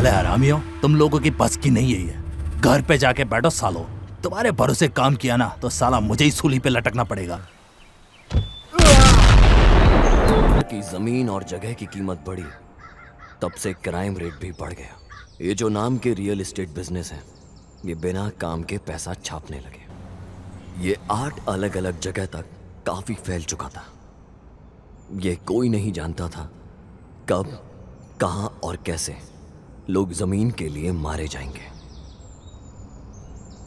साले हरामी हो, तुम लोगों की बस की नहीं है ये। घर पे जाके बैठो सालो, तुम्हारे भरोसे काम किया ना तो साला मुझे ही सूली पे लटकना पड़ेगा। की जमीन और जगह की कीमत बढ़ी, तब से क्राइम रेट भी बढ़ गया। ये जो नाम के रियल एस्टेट बिजनेस है, ये बिना काम के पैसा छापने लगे। ये 8 अलग अलग जगह तक काफी फैल चुका था। ये कोई नहीं जानता था कब, कहां और कैसे लोग जमीन के लिए मारे जाएंगे।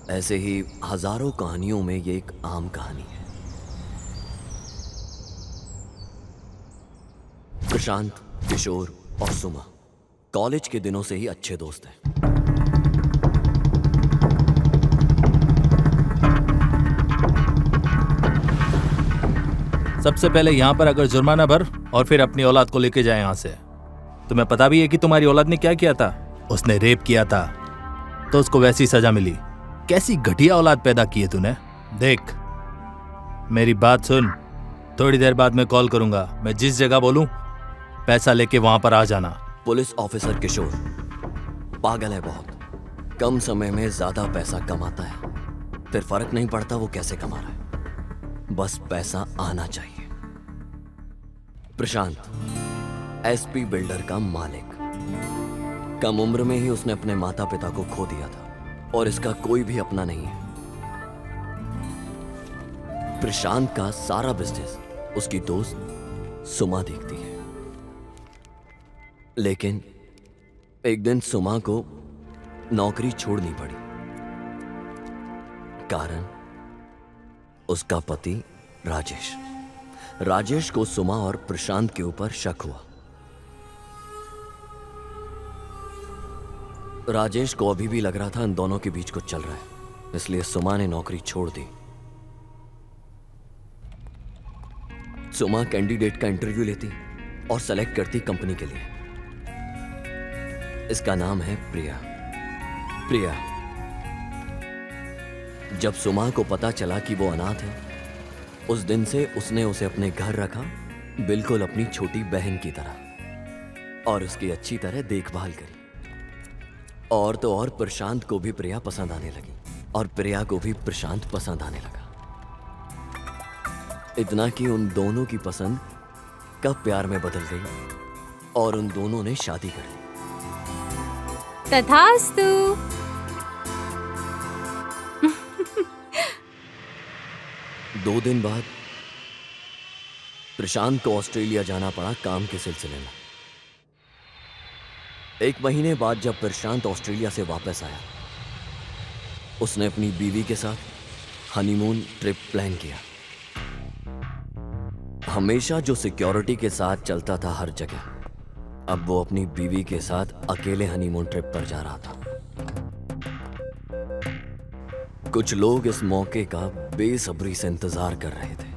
ऐसे ही हजारों कहानियों में ये एक आम कहानी है। प्रशांत, किशोर और सुमा कॉलेज के दिनों से ही अच्छे दोस्त हैं। सबसे पहले यहाँ पर अगर जुर्माना भर और फिर अपनी औलाद को लेके जाए यहाँ से। तुम्हें पता भी है कि तुम्हारी औलाद ने क्या किया था? उसने रेप किया था, तो उसको वैसी सजा मिली। कैसी घटिया औलाद पैदा की है तूने। देख, मेरी बात सुन, थोड़ी देर बाद मैं कॉल करूंगा। मैं जिस जगह बोलूं पैसा लेके वहां पर आ जाना। पुलिस ऑफिसर किशोर पागल है बहुत। कम समय में ज्यादा पैसा कमाता है, फिर फर्क नहीं पड़ता वो कैसे कमा रहा है, बस पैसा आना चाहिए। प्रशांत एसपी बिल्डर का मालिक। कम उम्र में ही उसने अपने माता पिता को खो दिया था और इसका कोई भी अपना नहीं है। प्रशांत का सारा बिजनेस उसकी दोस्त सुमा देखती है। लेकिन एक दिन सुमा को नौकरी छोड़नी पड़ी। कारण उसका पति राजेश को सुमा और प्रशांत के ऊपर शक हुआ। राजेश को अभी भी लग रहा था इन दोनों के बीच कुछ चल रहा है, इसलिए सुमा ने नौकरी छोड़ दी। सुमा कैंडिडेट का इंटरव्यू लेती और सेलेक्ट करती कंपनी के लिए। इसका नाम है प्रिया। जब सुमा को पता चला कि वो अनाथ है, उस दिन से उसने उसे अपने घर रखा, बिल्कुल अपनी छोटी बहन की तरह, और उसकी अच्छी तरह देखभाल करी। और तो और प्रशांत को भी प्रिया पसंद आने लगी और प्रिया को भी प्रशांत पसंद आने लगा। इतना कि उन दोनों की पसंद कब प्यार में बदल गई और उन दोनों ने शादी कर ली। तथास्तु। 2 दिन बाद प्रशांत को ऑस्ट्रेलिया जाना पड़ा काम के सिलसिले में। 1 महीने बाद जब प्रशांत ऑस्ट्रेलिया से वापस आया, उसने अपनी बीवी के साथ हनीमून ट्रिप प्लान किया। हमेशा जो सिक्योरिटी के साथ चलता था हर जगह, अब वो अपनी बीवी के साथ अकेले हनीमून ट्रिप पर जा रहा था। कुछ लोग इस मौके का बेसब्री से इंतजार कर रहे थे।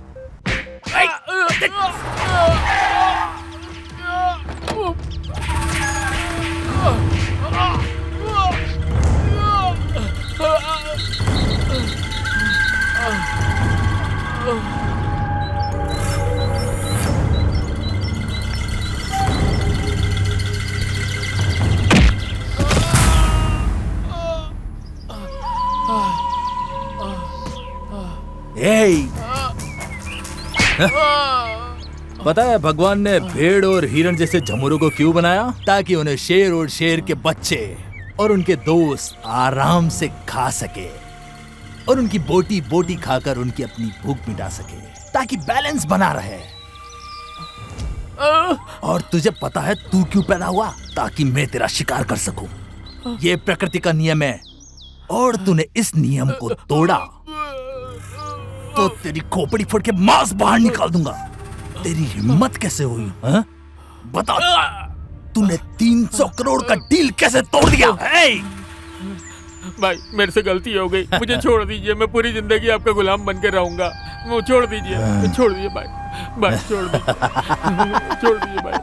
पता है भगवान ने भेड़ और हिरण जैसे झमुरों को क्यों बनाया? ताकि उन्हें शेर और शेर के बच्चे और उनके दोस्त आराम से खा सके और उनकी बोटी बोटी खाकर उनकी अपनी भूख मिटा सके, ताकि बैलेंस बना रहे। और तुझे पता है तू क्यों पैदा हुआ? ताकि मैं तेरा शिकार कर सकूं। ये प्रकृति का नियम है और तूने इस नियम को तोड़ा तो तेरी खोपड़ी फोड़ के मांस बाहर निकाल दूंगा। तेरी हिम्मत कैसे हुई? हा? बता, तूने 300 करोड़ का डील कैसे तोड़ दिया? भाई मेरे से गलती हो गई, मुझे छोड़ दीजिए। मैं पूरी जिंदगी आपका गुलाम बनकर रहूंगा। मुझे छोड़ दीजिए भाई, छोड़ दीजिए भाई।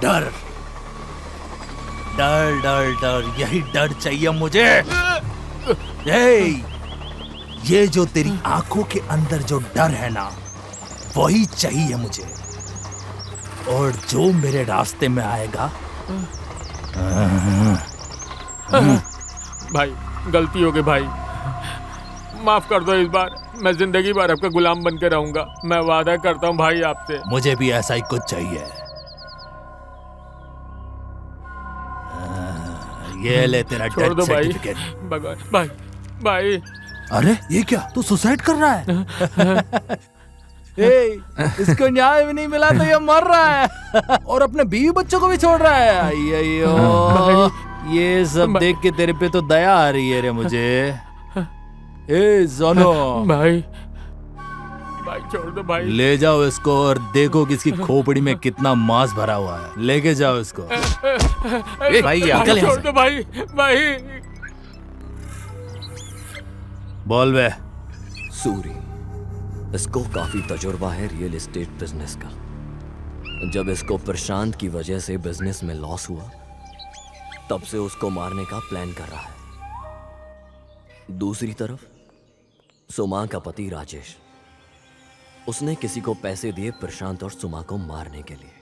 डर डर डर डर, यही डर चाहिए मुझे। ये जो तेरी आंखों के अंदर जो डर है ना, वही चाहिए मुझे। और जो मेरे रास्ते में आएगा भाई गलती हो गई भाई, माफ कर दो इस बार। मैं जिंदगी भर आपका गुलाम बन के रहूंगा। मैं वादा करता हूँ भाई आपसे। मुझे भी ऐसा ही कुछ चाहिए। ये ले तेरा छोड़ दो डेथ भाई। सर्टिफिकेट। भगवान भाई भाई। अरे ये क्या, तू सुसाइड कर रहा है? ए, इसको न्याय भी नहीं मिला तो ये मर रहा है और अपने बीवी बच्चों को भी छोड़ रहा है। अय्यो, ये सब देख के तेरे पे तो दया आ रही है रे मुझे। ए जोनो, भाई भाई छोड़ दो भाई। ले जाओ इसको और देखो कि इसकी खोपड़ी में कितना मांस भरा हुआ है। लेके जाओ इसको। भाई निकल यहाँ छोड़ से। दो भाई भाई। बोल बे। सूरी, इसको काफी तजुर्बा है रियल एस्टेट बिजनेस का। जब इसको प्रशांत की वजह से बिजनेस में लॉस हुआ, तब से उसको मारने का प्लान कर रहा है। दूसरी तरफ सुमा का पति राजेश, उसने किसी को पैसे दिए प्रशांत और सुमा को मारने के लिए।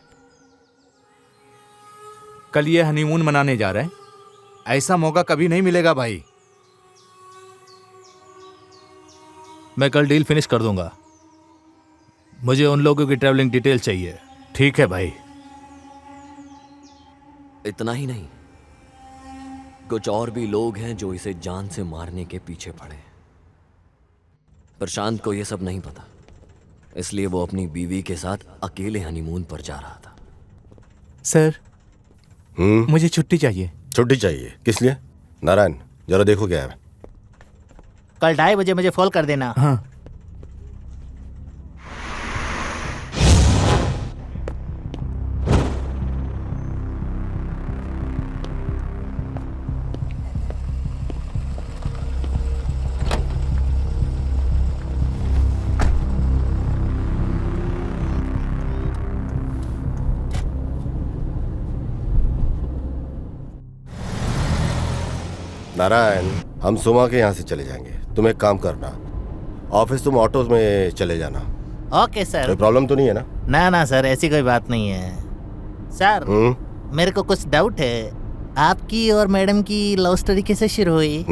कल ये हनीमून मनाने जा रहे हैं, ऐसा मौका कभी नहीं मिलेगा भाई। मैं कल डील फिनिश कर दूंगा। मुझे उन लोगों की ट्रैवलिंग डिटेल चाहिए। ठीक है भाई। इतना ही नहीं, कुछ और भी लोग हैं जो इसे जान से मारने के पीछे पड़े हैं। प्रशांत को यह सब नहीं पता, इसलिए वो अपनी बीवी के साथ अकेले हनीमून पर जा रहा था। सर, मुझे छुट्टी चाहिए। छुट्टी चाहिए? किस लिए? नारायण, जरा देखो क्या है। कल 2:30 बजे मुझे फोन कर देना। हाँ। नारायण, हम सुमा के यहाँ से चले जाएंगे। तुम एक काम करना, ऑफिस तुम ऑटो में चले जाना। Okay sir. कोई प्रॉब्लम तो नहीं है ना? ना सर, ऐसी कोई बात नहीं है। सर, मेरे को कुछ डाउट है। आपकी और मैडम की लव स्टोरी कैसे शुरू हुई?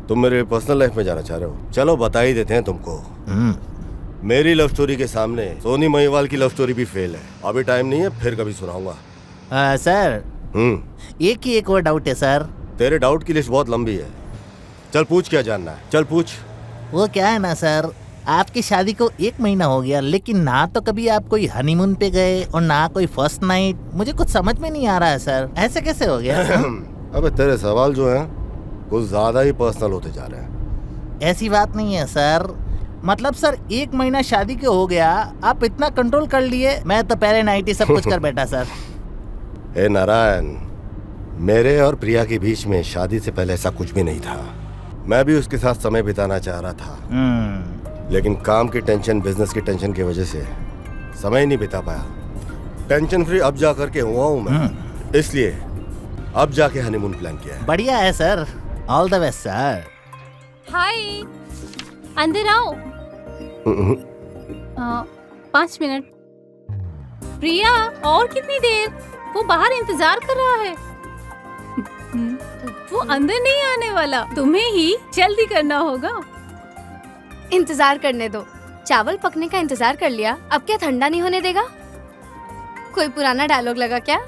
तुम मेरे पर्सनल लाइफ में जाना चाह रहे हो? चलो बता ही देते हैं तुमको। मेरी लव स्टोरी के सामने सोनी महिवाल की लव स्टोरी भी फेल है। अभी टाइम नहीं है, फिर कभी सुनाऊंगा। सर, एक ही एक और डाउट है सर। तेरे डाउट की लिस्ट बहुत लंबी है। चल पूछ, क्या जानना है? चल पूछ। वो क्या है ना सर, आपकी शादी को 1 महीना हो गया, लेकिन ना तो कभी आप कोई हनीमून पे गए और ना कोई फर्स्ट नाइट। मुझे कुछ समझ में नहीं आ रहा है सर, ऐसे कैसे हो गया? अबे तेरे सवाल जो हैं कुछ ज्यादा ही पर्सनल होते जा रहे हैं। ऐसी बात नहीं है सर। मतलब सर, 1 महीना शादी के हो गया, आप इतना कंट्रोल कर लिए। मैं तो पहले नाइट ही सब कुछ कर बैठा सर। ए नारायण, मेरे और प्रिया के बीच में शादी से पहले ऐसा कुछ भी नहीं था। मैं भी उसके साथ समय बिताना चाह रहा था, लेकिन काम की टेंशन, बिजनेस की टेंशन की वजह से समय नहीं बिता पाया। टेंशन फ्री अब जा करके हुआ हूँ मैं, इसलिए अब जाके हनीमून प्लान किया है। बढ़िया है sir, all the best sir. Hi, अंदर आओ। 5 मिनट। प्रिया, और कितनी देर? वो बाहर इंतजार कर रहा है। वो अंदर नहीं आने वाला, तुम्हें ही जल्दी करना होगा। इंतजार करने दो। चावल पकने का इंतजार कर लिया, अब क्या ठंडा नहीं होने देगा? कोई पुराना डायलॉग लगा क्या?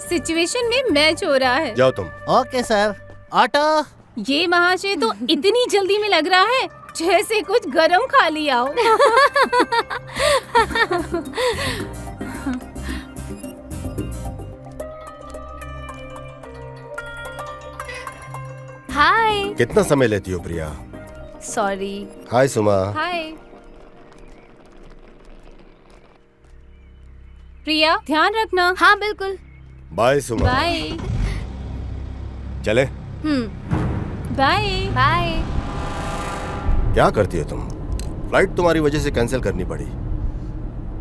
सिचुएशन में मैच हो रहा है। जाओ तुम। Okay sir. ऑटो। ये महाशय तो इतनी जल्दी में लग रहा है जैसे कुछ गरम खा लिया हो। हाय। कितना समय लेती हो प्रिया? सॉरी। हाय सुमा। हाय प्रिया, ध्यान रखना। हाँ बिल्कुल। बाय सुमा। बाय। चले? Bye bye. क्या करती हो तुम? फ्लाइट तुम्हारी वजह से कैंसिल करनी पड़ी।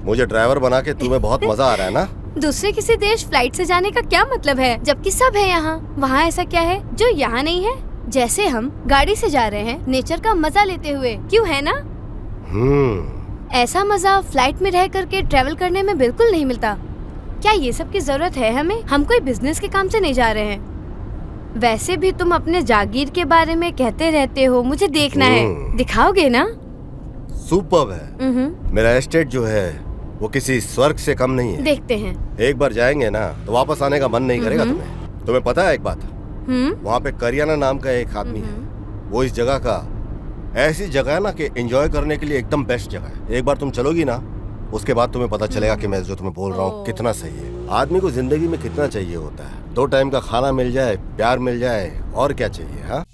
मुझे ड्राइवर बना के तुम्हें बहुत मजा आ रहा है ना? दूसरे किसी देश फ्लाइट से जाने का क्या मतलब है, जबकि सब है यहाँ। वहाँ ऐसा क्या है जो यहाँ नहीं है? जैसे हम गाड़ी से जा रहे हैं नेचर का मजा लेते हुए, क्यों है ना? ऐसा मजा फ्लाइट में रह करके ट्रेवल करने में बिल्कुल नहीं मिलता। क्या ये सब की जरूरत है हमें? हम कोई बिजनेस के काम से नहीं जा रहे हैं। वैसे भी तुम अपने जागीर के बारे में कहते रहते हो, मुझे देखना है। दिखाओगे ना? सुपर्ब है। मेरा एस्टेट जो है वो किसी स्वर्ग से कम नहीं है। देखते हैं। एक बार जाएंगे ना तो वापस आने का मन नहीं करेगा तुम्हें। तुम्हें पता है एक बात, वहाँ पे करियाना नाम का एक आदमी है, वो इस जगह का ऐसी जगह है ना कि एंजॉय करने के लिए एकदम बेस्ट जगह है। एक बार तुम चलोगी ना, उसके बाद तुम्हें पता चलेगा कि मैं जो तुम्हें बोल रहा हूँ कितना सही है। आदमी को जिंदगी में कितना चाहिए होता है? 2 टाइम का खाना मिल जाए, प्यार मिल जाए, और क्या चाहिए? हाँ,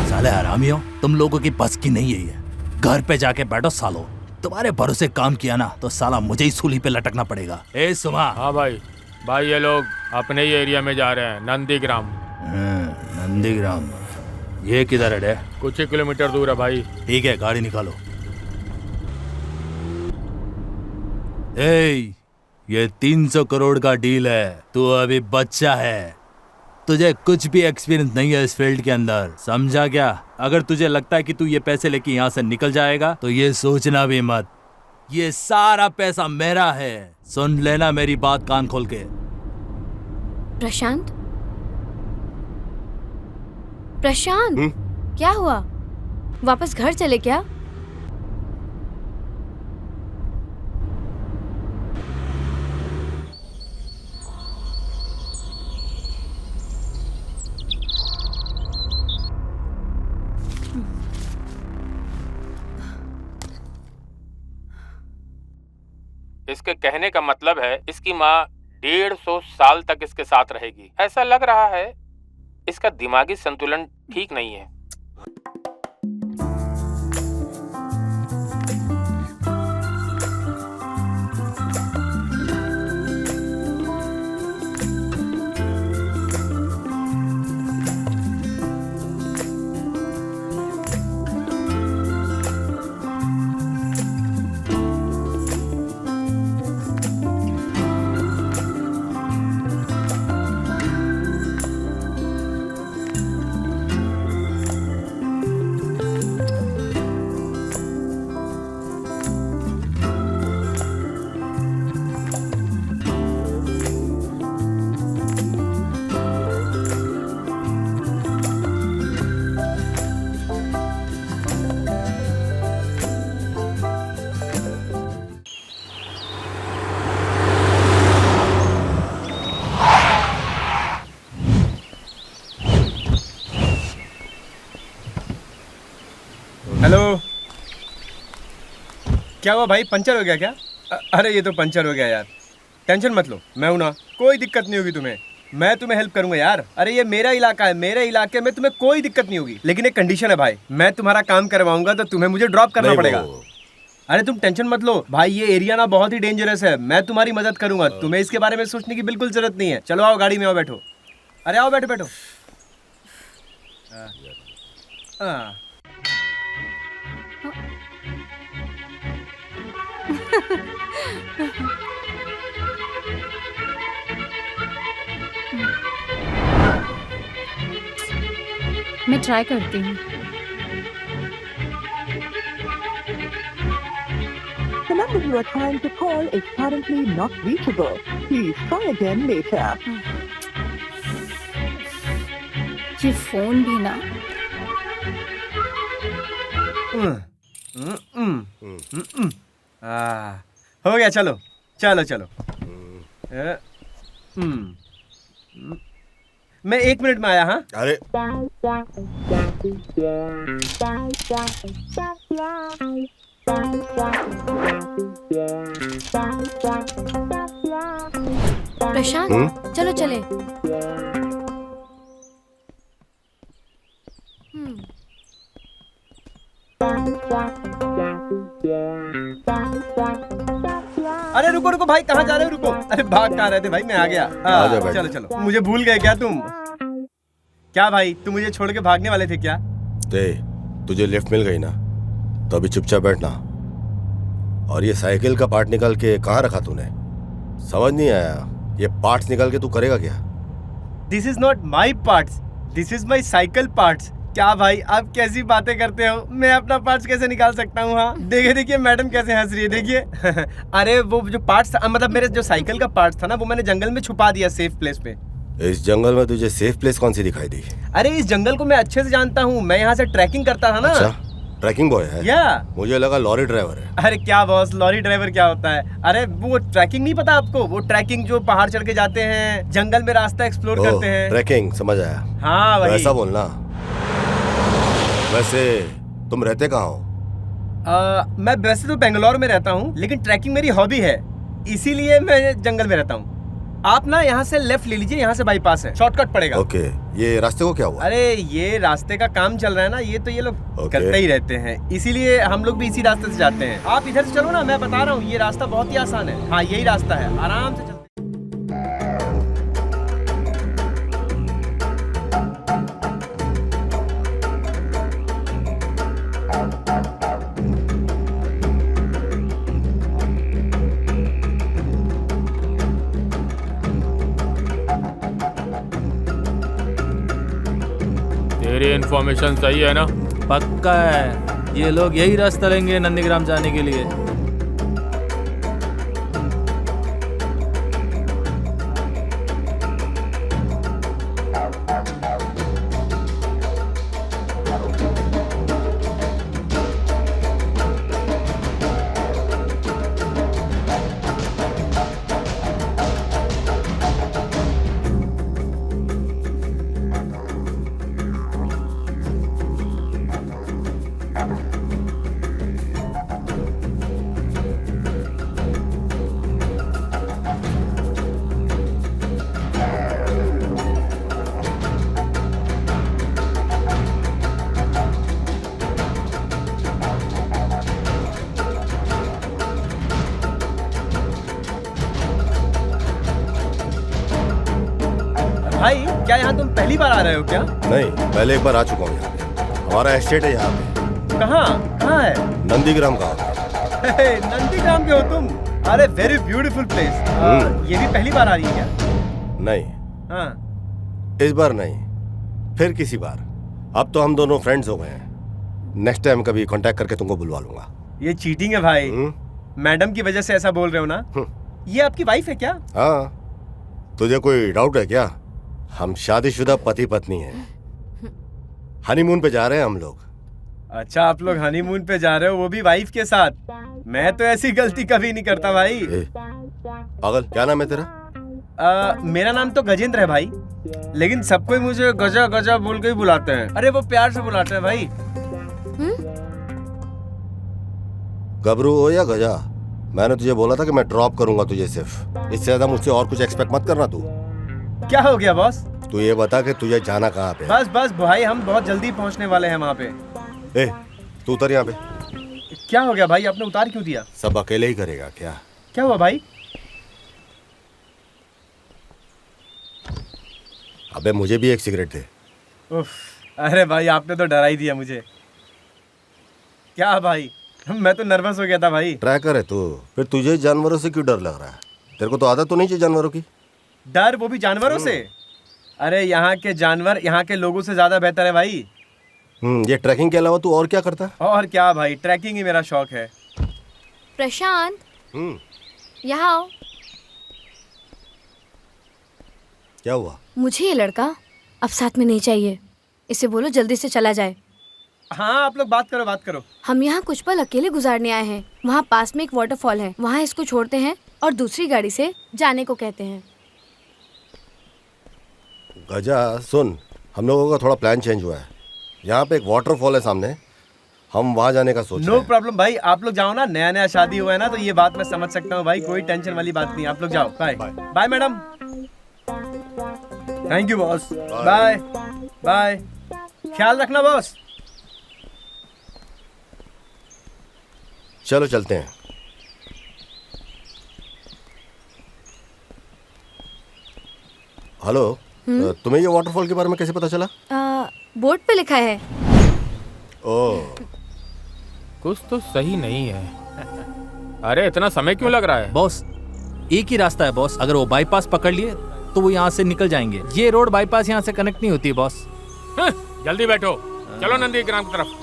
साले हरामियों, तुम लोगों की बस की नहीं है ये। घर पे जाके बैठो सालो। तुम्हारे भरोसे काम किया ना तो साला मुझे ही सूली पे लटकना पड़ेगा। ए सुमा। हाँ भाई, ये लोग अपने ही एरिया में जा रहे हैं, नंदीग्राम। नंदीग्राम, ये किधर है? कुछ ही किलोमीटर दूर है भाई। ठीक है, गाड़ी निकालो। ए, ये 300 करोड़ का डील है। तू अभी बच्चा है, तुझे कुछ भी एक्सपीरियंस नहीं है इस फील्ड के अंदर, समझा क्या? अगर तुझे लगता है कि तू ये पैसे लेके यहाँ से निकल जाएगा तो ये सोचना भी मत, ये सारा पैसा मेरा है। सुन लेना मेरी बात कान खोल के। प्रशांत, प्रशांत, क्या हुआ? वापस घर चले क्या? इसके कहने का मतलब है इसकी माँ 150 साल तक इसके साथ रहेगी। ऐसा लग रहा है इसका दिमागी संतुलन ठीक नहीं है। हेलो, क्या हुआ भाई? पंचर हो गया क्या? अरे ये तो पंचर हो गया यार। टेंशन मत लो, मैं हूं ना, कोई दिक्कत नहीं होगी तुम्हें। मैं तुम्हें हेल्प करूंगा यार। अरे ये मेरा इलाका है, मेरे इलाके में तुम्हें कोई दिक्कत नहीं होगी। लेकिन एक कंडीशन है भाई, मैं तुम्हारा काम करवाऊंगा तो तुम्हें मुझे ड्रॉप करना पड़ेगा। अरे तुम टेंशन मत लो भाई, ये एरिया ना बहुत ही डेंजरस है। मैं तुम्हारी मदद करूंगा, तुम्हें इसके बारे में सोचने की बिल्कुल जरूरत नहीं है। चलो आओ, गाड़ी में आओ, बैठो। अरे आओ, बैठो बैठो। हाँ मैं ट्राई करती हूँ। The number you are trying to call is currently not reachable. Please try again later. ये फोन भी ना। हो गया, चलो चलो चलो। मैं 1 मिनट में आया। हाँ अरे प्रशांत, चलो चले। अरे रुको रुको भाई, कहाँ जा रहे हो? रुको। अरे भाग कहाँ रहे थे भाई? मैं आ गया। चलो चलो। मुझे भूल गए क्या तुम? क्या भाई, तुम मुझे छोड़ के भागने वाले थे क्या? तुझे लिफ्ट मिल गई ना, तो अभी चुपचाप बैठना। और ये साइकिल का पार्ट निकाल के कहाँ रखा तूने? समझ नहीं आया, ये पार्ट्स निकाल के तू करेगा क्या? This is not my parts, this is my cycle parts. क्या भाई, आप कैसी बातें करते हो? मैं अपना पार्ट्स कैसे निकाल सकता हूँ? हाँ देखिए देखिए, मैडम कैसे हंस रही है, देखिए। अरे वो जो पार्ट्स था, मतलब मेरे जो साइकिल का पार्ट्स था ना, वो मैंने जंगल में छुपा दिया, सेफ प्लेस पे। इस जंगल में तुझे सेफ प्लेस कौन सी दिखाई दी? अरे इस जंगल को मैं अच्छे से जानता हूँ, मैं यहाँ से ट्रैकिंग करता था ना। अच्छा, ट्रैकिंग बॉय है? या मुझे लगा लॉरी ड्राइवर है। अरे क्या बॉस, लॉरी ड्राइवर क्या होता है? अरे वो ट्रैकिंग नहीं पता आपको? वो ट्रैकिंग जो पहाड़ चढ़ के जाते हैं, जंगल में रास्ता एक्सप्लोर करते हैं। ट्रैकिंग, समझ आया। हाँ वही। ऐसा बोलना। वैसे तुम रहते कहाँ हो? मैं वैसे तो बेंगलोर में रहता हूँ, लेकिन ट्रैकिंग मेरी हॉबी है, इसीलिए मैं जंगल में रहता हूँ। आप ना यहाँ से लेफ्ट ले लीजिए, यहाँ से बाईपास है, शॉर्टकट पड़ेगा। ओके, ये रास्ते को क्या हुआ? अरे ये रास्ते का काम चल रहा है ना, ये तो ये लोग करते ही रहते हैं, इसीलिए हम लोग भी इसी रास्ते से जाते हैं। आप इधर से चलो ना, मैं बता रहा हूँ, ये रास्ता बहुत ही आसान है। हाँ यही रास्ता है, आराम से चलते। तेरी इन्फॉर्मेशन सही है ना? पक्का है, ये लोग यही रास्ता लेंगे नंदीग्राम जाने के लिए। भाई क्या यहाँ तुम पहली बार आ रहे हो क्या? नहीं, पहले एक बार आ चुका हूँ यहाँ पे। हमारा एस्टेट है यहाँ पे। कहाँ है? नंदीग्राम का। नंदीग्राम के हो तुम? अरे वेरी ब्यूटीफुल प्लेस। ये भी पहली बार आ रही है क्या? नहीं। हाँ। इस बार नहीं, फिर किसी बार। अब तो हम दोनों फ्रेंड्स हो गए हैं। नेक्स्ट टाइम कभी कांटेक्ट करके तुमको बुलवा लूंगा। ये चीटिंग है भाई। मैडम की वजह से ऐसा बोल रहे हो ना? ये आपकी वाइफ है क्या? हाँ। तुझे कोई डाउट है क्या? हम शादीशुदा पति पत्नी हैं। हनीमून पे जा रहे हैं हम लोग। अच्छा, आप लोग हनीमून पे जा रहे हो, वो भी वाइफ के साथ? मैं तो ऐसी गलती कभी नहीं करता भाई। पागल, क्या नाम है तेरा? मेरा नाम तो गजेंद्र है भाई, लेकिन सब कोई मुझे गजा गजा बोल के ही बुलाते हैं। अरे वो प्यार से बुलाते हैं भाई। गबरू हो या गजा, मैंने तुझे बोला था कि मैं ड्रॉप करूंगा तुझे। सिर्फ इससे ज्यादा मुझसे और कुछ एक्सपेक्ट मत करना तू। क्या हो गया बॉस? तू ये बता कि तुझे जाना कहाँ पे? बस भाई, हम बहुत जल्दी पहुंचने वाले हैं वहाँ पे। ए, तू उतर यहाँ पे। क्या हो गया भाई, आपने उतार क्यों दिया? सब अकेले ही करेगा क्या? क्या हुआ भाई? अबे मुझे भी एक सिगरेट दे। उफ, अरे भाई आपने तो डरा ही दिया मुझे। क्या भाई, मैं तो नर्वस हो गया था भाई। ट्रैकर है तू, फिर तुझे जानवरों से क्यों डर लग रहा है? तेरे को तो आदत तो नहीं चाहिए जानवरों की? डर, वो भी जानवरों से? अरे यहाँ के जानवर यहाँ के लोगों से ज्यादा बेहतर है भाई। ये ट्रैकिंग के अलावा तू और क्या करता है? और क्या भाई, ट्रैकिंग ही मेरा शौक है। प्रशांत, यहाँ आओ। क्या हुआ? मुझे ये लड़का अब साथ में नहीं चाहिए। इसे बोलो जल्दी से चला जाए। हाँ, आप लोग बात करो। हम यहाँ कुछ पल अकेले गुजारने आए हैं। वहाँ पास में एक वाटरफॉल है, वहाँ इसको छोड़ते हैं और दूसरी गाड़ी से जाने को कहते हैं। गजा सुन, हम लोगों का थोड़ा प्लान चेंज हुआ है। यहाँ पे एक वाटरफॉल है सामने, हम वहाँ जाने का सोच रहे हैं। नो प्रॉब्लम भाई, आप लोग जाओ ना। नया शादी हुआ है ना, तो ये बात मैं समझ सकता हूँ भाई। कोई टेंशन वाली बात नहीं, आप लोग जाओ। Bye bye madam. Thank you boss. Bye bye, ख्याल रखना बॉस। चलो चलते हैं। हेलो, तुम्हें ये वाटरफॉल के बारे में कैसे पता चला? बोर्ड पे लिखा है। ओह, कुछ तो सही नहीं है। अरे इतना समय क्यों लग रहा है? बॉस, एक ही रास्ता है बॉस। अगर वो बाईपास पकड़ लिए तो वो यहाँ से निकल जाएंगे। ये रोड बाईपास यहाँ से कनेक्ट नहीं होती है बॉस। जल्दी बैठो, चलो नंदीग्राम की तरफ।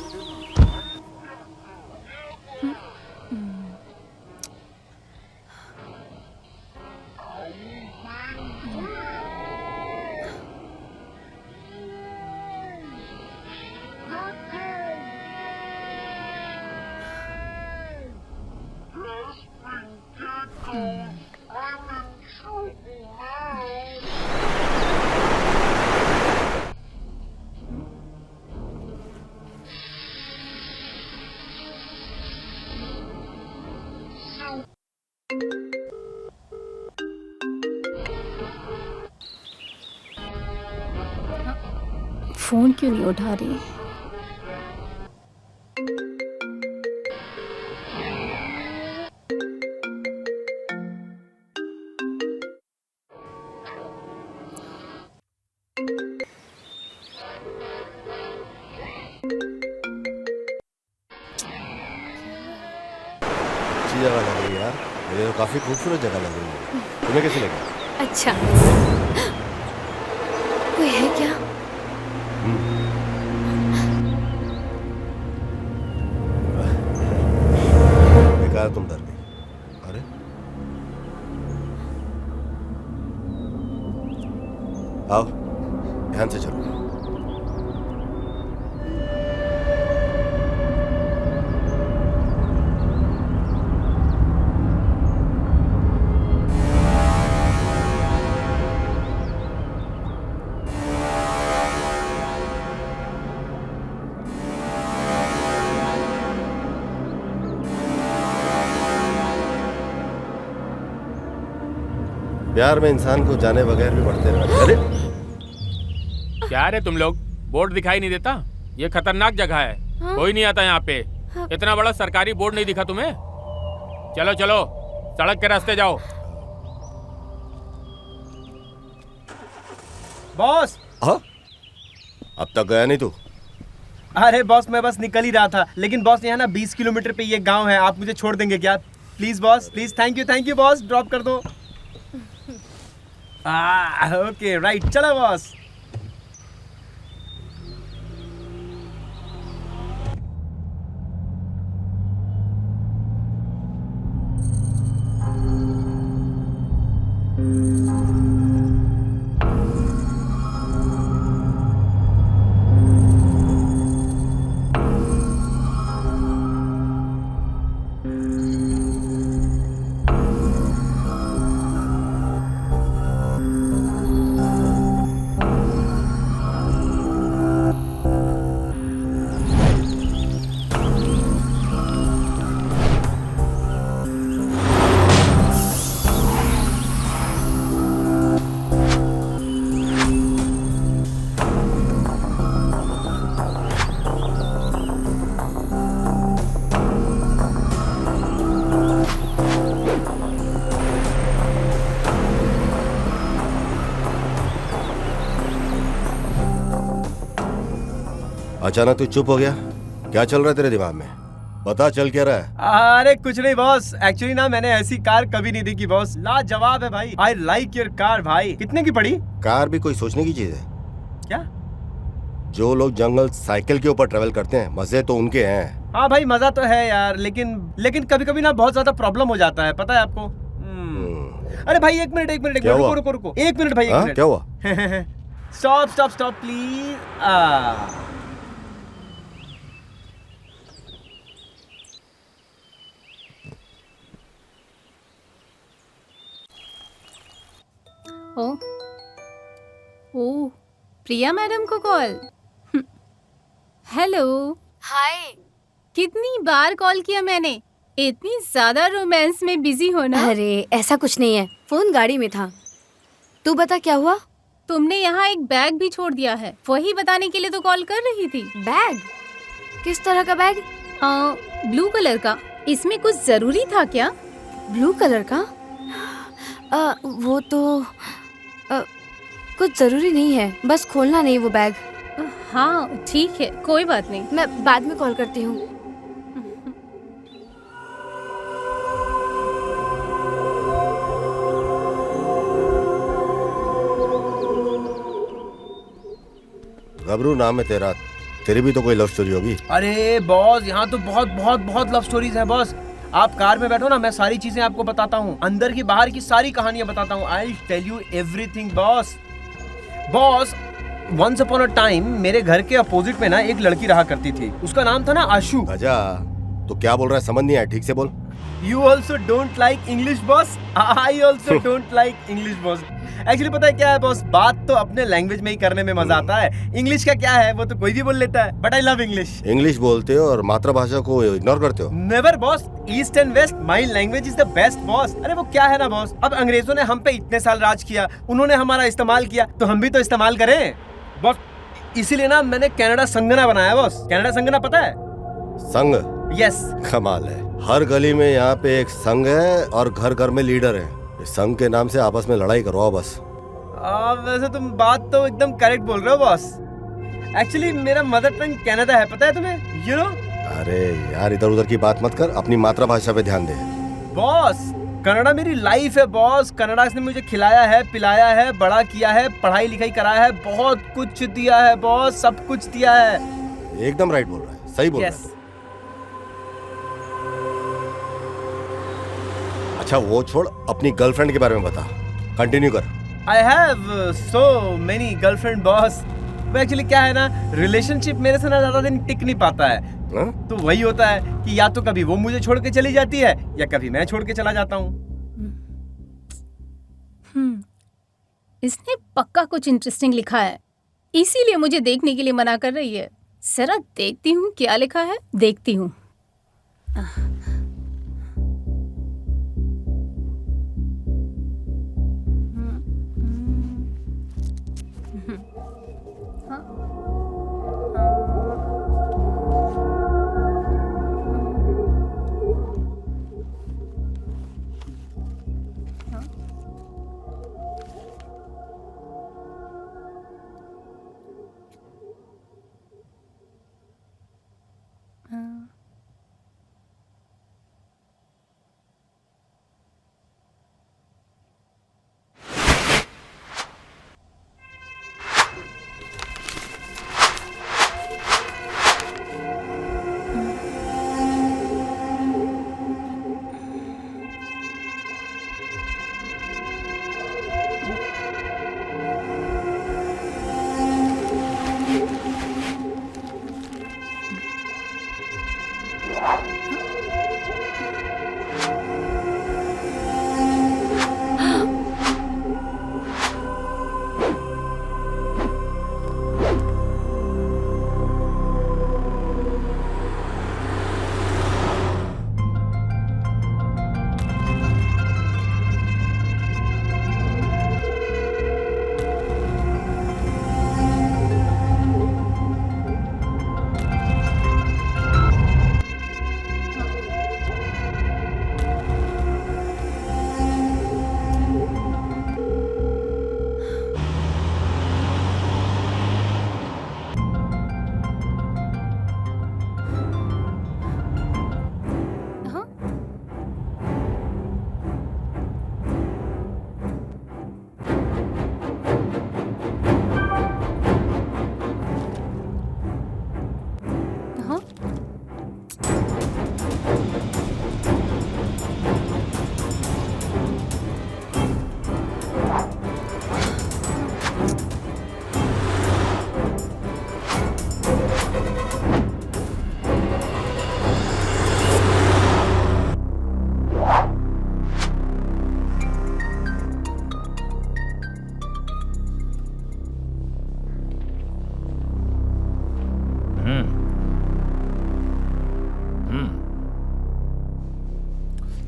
फोन क्यों नहीं उठा रही? अच्छी जगह लग रही है यार, मुझे तो काफी खूबसूरत जगह लग रही है। तुम्हें कैसी लगी? अच्छा, कोई है क्या? बेकार तुम डर गई। अरे आओ, ध्यान से चलो। प्यार में इंसान को जाने बगैर भी बढ़ते रहते। अरे क्या रे तुम लोग, बोर्ड दिखाई नहीं देता? ये खतरनाक जगह है। कोई नहीं आता यहाँ पे। इतना बड़ा सरकारी बोर्ड नहीं दिखा तुम्हें? चलो चलो, सड़क के रास्ते जाओ। बॉस। हाँ, अब तक गया नहीं तू? अरे बॉस, मैं बस निकल ही रहा था, लेकिन बॉस यहाँ ना 20 किलोमीटर पे ये गांव है, आप मुझे छोड़ देंगे क्या? Please boss, please. Thank you boss, drop कर दो। ओके राइट, चलो बॉस। अचानक तू चुप हो गया, क्या चल रहा है तेरे दिमाग में? पता चल क्या रहा है? अरे कुछ नहीं बॉस, एक्चुअली ना मैंने ऐसी कार कभी नहीं देखी बॉस, लाजवाब है भाई। आई लाइक योर कार भाई। कितने की पड़ी? कार भी कोई सोचने की चीज है क्या? जो लोग जंगल साइकिल के ऊपर ट्रेवल करते हैं, मजे तो उनके हैं। हाँ भाई, मजा तो है यार, लेकिन कभी कभी ना बहुत ज्यादा प्रॉब्लम हो जाता है, पता है आपको? अरे भाई एक मिनट रुको। एक मिनट भाई, एक मिनट। क्या हुआ? Stop please. Oh, Priya madam को कॉल। हेलो। हाय। कितनी बार कॉल किया मैंने, इतनी ज्यादा रोमांस में बिजी हो ना? अरे ऐसा कुछ नहीं है, फोन गाड़ी में था। तू बता क्या हुआ? तुमने यहाँ एक बैग भी छोड़ दिया है, वही बताने के लिए तो कॉल कर रही थी। बैग? किस तरह का बैग? ब्लू कलर का। इसमें कुछ जरूरी था क्या? ब्लू कलर का? वो तो कुछ जरूरी नहीं है, बस खोलना नहीं वो बैग। हाँ ठीक है, कोई बात नहीं, मैं बाद में कॉल करती हूँ। गबरू नाम है तेरा, तेरी भी तो कोई लव स्टोरी होगी। अरे बॉस, यहाँ तो बहुत लव स्टोरीज हैं बॉस। आप कार में बैठो ना, मैं सारी चीजें आपको बताता हूँ, अंदर की बाहर की सारी कहानियां बताता हूँ। I tell you everything boss. Once upon a time मेरे घर के अपोजिट में ना एक लड़की रहा करती थी, उसका नाम था ना आशु। गजा, तो क्या बोल रहा है समझ नहीं आया, ठीक से बोल। You also don't like English boss? I also don't like English boss. Actually पता है क्या है बॉस, बात तो अपने लैंग्वेज में ही करने में मजा आता है। इंग्लिश का क्या है, वो तो कोई भी बोल लेता है, but I love English. English बोलते हो और मातृभाषा को इग्नोर करते हो? Never boss, east and west my language is the best boss. अरे वो क्या है ना बॉस, अब अंग्रेजों ने हम पे इतने साल राज किया, उन्होंने हमारा इस्तेमाल किया, तो हम भी तो इस्तेमाल करें बॉस। इसीलिए ना मैंने कनाडा संगना बनाया बॉस। कनाडा संगना पता है? संघ? यस। कमाल है, हर गली में यहाँ पे एक संघ है और घर घर में लीडर है। इस संघ के नाम से आपस में लड़ाई करवाओ बस। वैसे तुम बात तो एकदम करेक्ट बोल रहे हो बॉस। एक्चुअली मेरा मदर टंग कनाडा है, पता है तुम्हें? You know. अरे यार, इधर उधर की बात मत कर, अपनी मातृभाषा पे ध्यान दे। बॉस कनाडा मेरी लाइफ है बॉस। कनाडा ने मुझे खिलाया है, पिलाया है, बड़ा किया है, पढ़ाई लिखाई कराया है, बहुत कुछ दिया है बॉस, सब कुछ दिया है। एकदम राइट बोल रहा है, सही बोल रहा है। अच्छा वो छोड़, अपनी गर्लफ्रेंड के बारे में बता, कंटिन्यू कर। I have so many girlfriend boss। वो एक्चुअली क्या है ना, रिलेशनशिप मेरे से ना ज्यादा दिन टिक नहीं पाता है। तो वही होता है कि या तो कभी वो मुझे छोड़ के चली जाती है या कभी मैं छोड़ के चला जाता हूँ। इसने पक्का कुछ इंटरेस्टिंग लिखा है, इसीलिए मुझे देखने के लिए मना कर रही है। जरा देखती हूँ क्या लिखा है, देखती हूँ।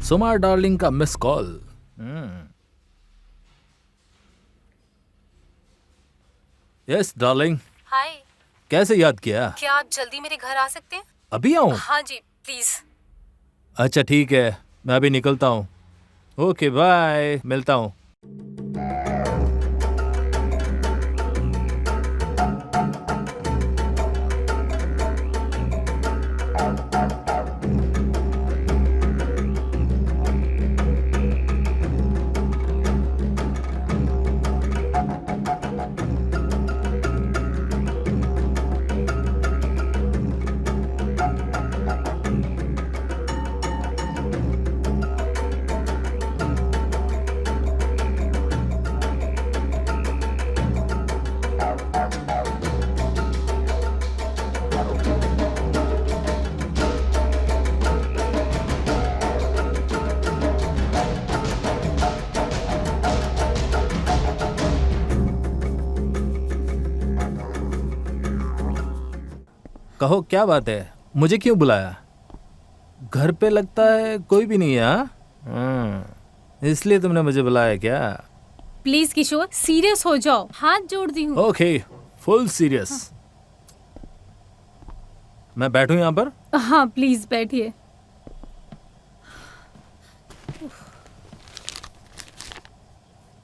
सुमा डार्लिंग का मिस कॉल। यस डार्लिंग, हाय, कैसे याद किया? क्या आप जल्दी मेरे घर आ सकते हैं? अभी आऊं? हाँ जी, प्लीज। अच्छा ठीक है, मैं अभी निकलता हूँ। ओके बाय, मिलता हूँ। कहो क्या बात है, मुझे क्यों बुलाया? घर पे लगता है कोई भी नहीं है। हाँ, इसलिए तुमने मुझे बुलाया क्या? प्लीज किशोर, सीरियस हो जाओ, हाथ जोड़ती हूँ। Okay, full serious. मैं बैठूं यहाँ पर? हाँ प्लीज बैठिए।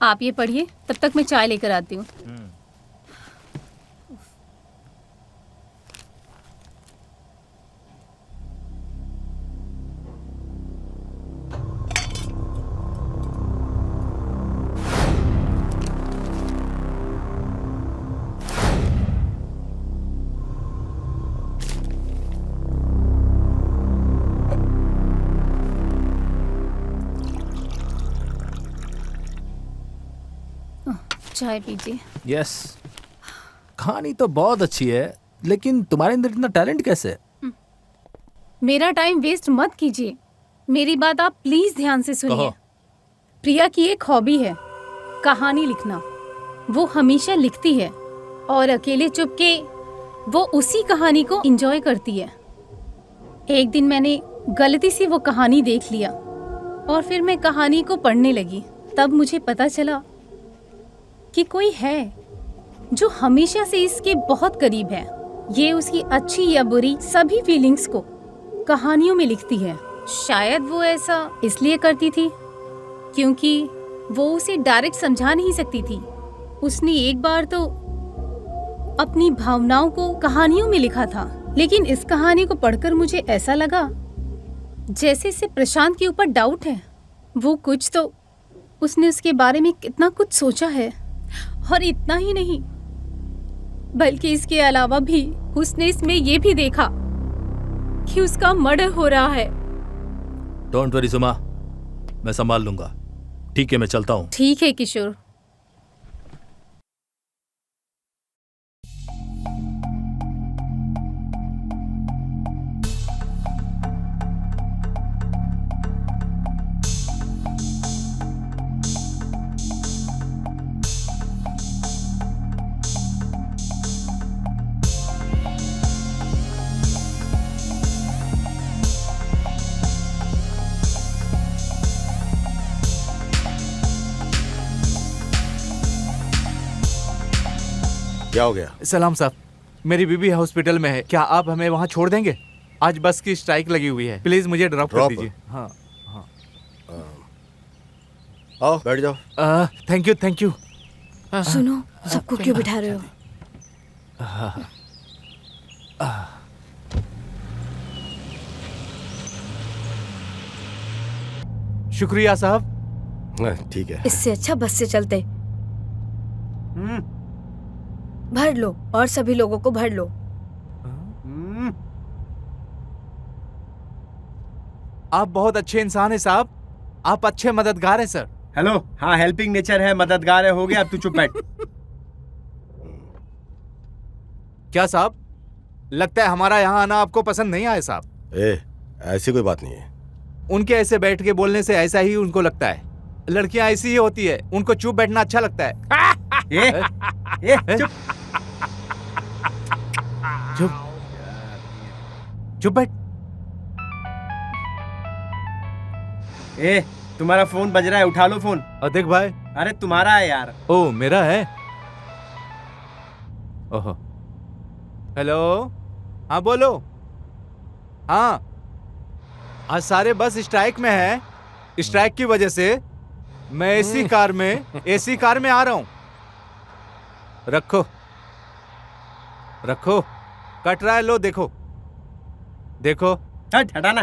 आप ये पढ़िए, तब तक मैं चाय लेकर आती हूँ। चाय पीजिए। यस, कहानी तो बहुत अच्छी है, लेकिन तुम्हारे अंदर इतना टैलेंट कैसे है? मेरा टाइम वेस्ट मत कीजिए, मेरी बात आप प्लीज ध्यान से सुनिए। कहो। प्रिया की एक हॉबी है कहानी लिखना। वो हमेशा लिखती है और अकेले चुपके वो उसी कहानी को एंजॉय करती है। एक दिन मैंने गलती से वो कहानी देख लिया और फिर मैं कहानी को पढ़ने लगी। तब मुझे पता चला कि कोई है जो हमेशा से इसके बहुत करीब है। ये उसकी अच्छी या बुरी सभी फीलिंग्स को कहानियों में लिखती है। शायद वो ऐसा इसलिए करती थी क्योंकि वो उसे डायरेक्ट समझा नहीं सकती थी। उसने एक बार तो अपनी भावनाओं को कहानियों में लिखा था, लेकिन इस कहानी को पढ़कर मुझे ऐसा लगा जैसे इसे प्रशांत के ऊपर डाउट है। वो कुछ तो उसने उसके बारे में कितना कुछ सोचा है, और इतना ही नहीं बल्कि इसके अलावा भी उसने इसमें ये भी देखा कि उसका मर्डर हो रहा है। डोंट वरी सुमा, मैं संभाल लूंगा। ठीक है, मैं चलता हूँ। ठीक है किशोर। क्या हो गया? सलाम साहब, मेरी बीबी हॉस्पिटल में है, क्या आप हमें वहाँ छोड़ देंगे? आज बस की स्ट्राइक लगी हुई है, प्लीज मुझे ड्रॉप कर दीजिए। हाँ आओ बैठ जाओ। Thank you thank you. सुनो, सबको क्यों बिठा रहे हो? शुक्रिया साहब। ठीक है। इससे अच्छा बस से चलते। भर लो और सभी लोगों को भर लो। आप बहुत अच्छे इंसान हैं साहब, आप अच्छे मददगार हैं सर। हेलो, हाँ हेल्पिंग नेचर है, मददगार है, हो गया, अब तू चुप बैठ। क्या साहब, लगता है हमारा यहाँ आना आपको पसंद नहीं आया साहब। ऐसी कोई बात नहीं है। उनके ऐसे बैठ के बोलने से ऐसा ही उनको लगता है। लड़कियां ऐसी ही होती है, उनको चुप बैठना अच्छा लगता है। चुप चुप चुप बैठ। ए, तुम्हारा फोन बज रहा है, उठा लो फोन। देख भाई। अरे तुम्हारा है यार। ओ मेरा है। ओहो। हेलो, हाँ बोलो। हाँ, आज सारे बस स्ट्राइक में है। स्ट्राइक की वजह से मैं एसी कार में आ रहा हूं। रखो रखो, कट रहा है, लो देखो देखो। हटाना।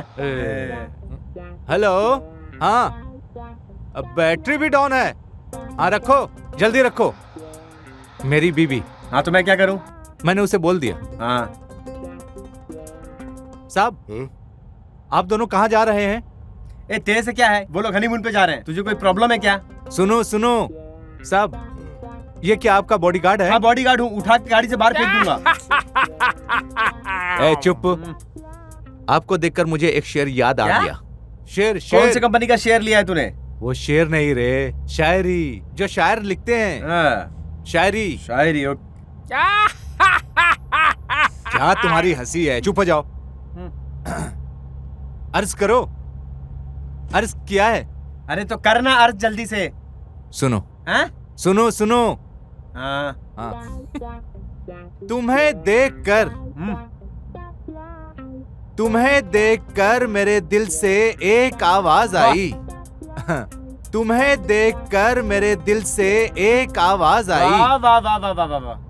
हेलो, हाँ, अब बैटरी भी डाउन है। हाँ रखो, जल्दी रखो। मेरी बीबी। हाँ तो मैं क्या करूं? मैंने उसे बोल दिया। हाँ साहब, आप दोनों कहाँ जा रहे हैं? ए, तेरे से क्या है? वो लोग हनीमून पे जा रहे हैं। तुझे कोई प्रॉब्लम है क्या? सुनो सुनो साहब, ये क्या आपका बॉडीगार्ड है? हाँ बॉडीगार्ड हूँ, उठा के गाड़ी से बाहर फेंक दूंगा। ए चुप। आपको देखकर मुझे एक शेर याद आ गया। शेर कौन सी कंपनी का शेयर लिया है तूने? वो शेर नहीं रे, शायरी, जो शायर लिखते हैं। शायरी। क्या तुम्हारी हंसी है? चुप हो जाओ। अर्ज करो। अर्ज किया है? अरे तो करना अर्ज जल्दी से। सुनो। सुनो सुनो। हाँ। तुम्हें देखकर मेरे दिल से एक आवाज आई। तुम्हें देखकर मेरे दिल से एक आवाज आई। वाह वाह वाह वाह वाह वाह।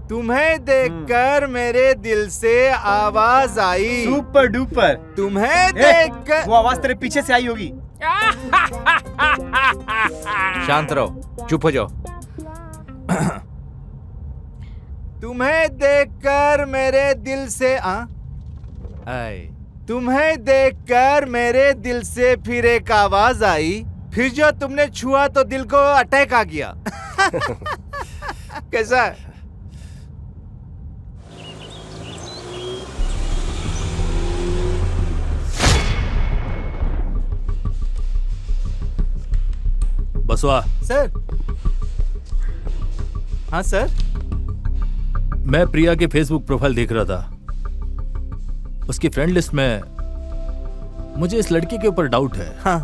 तुम्हें देखकर मेरे दिल से आवाज आई। Super duper. तुम्हें देखकर। वो आवाज तेरे पीछे से आई होगी। शांत रहो, चुप हो जाओ। तुम्हें देखकर मेरे दिल से तुम्हें देखकर मेरे दिल से फिर एक आवाज आई। फिर जो तुमने छुआ तो दिल को अटैक आ गया। कैसा है? बसवा। सर। हाँ सर। मैं प्रिया की फेसबुक प्रोफाइल देख रहा था। उसकी फ्रेंड लिस्ट में मुझे इस लड़की के ऊपर डाउट है। हाँ।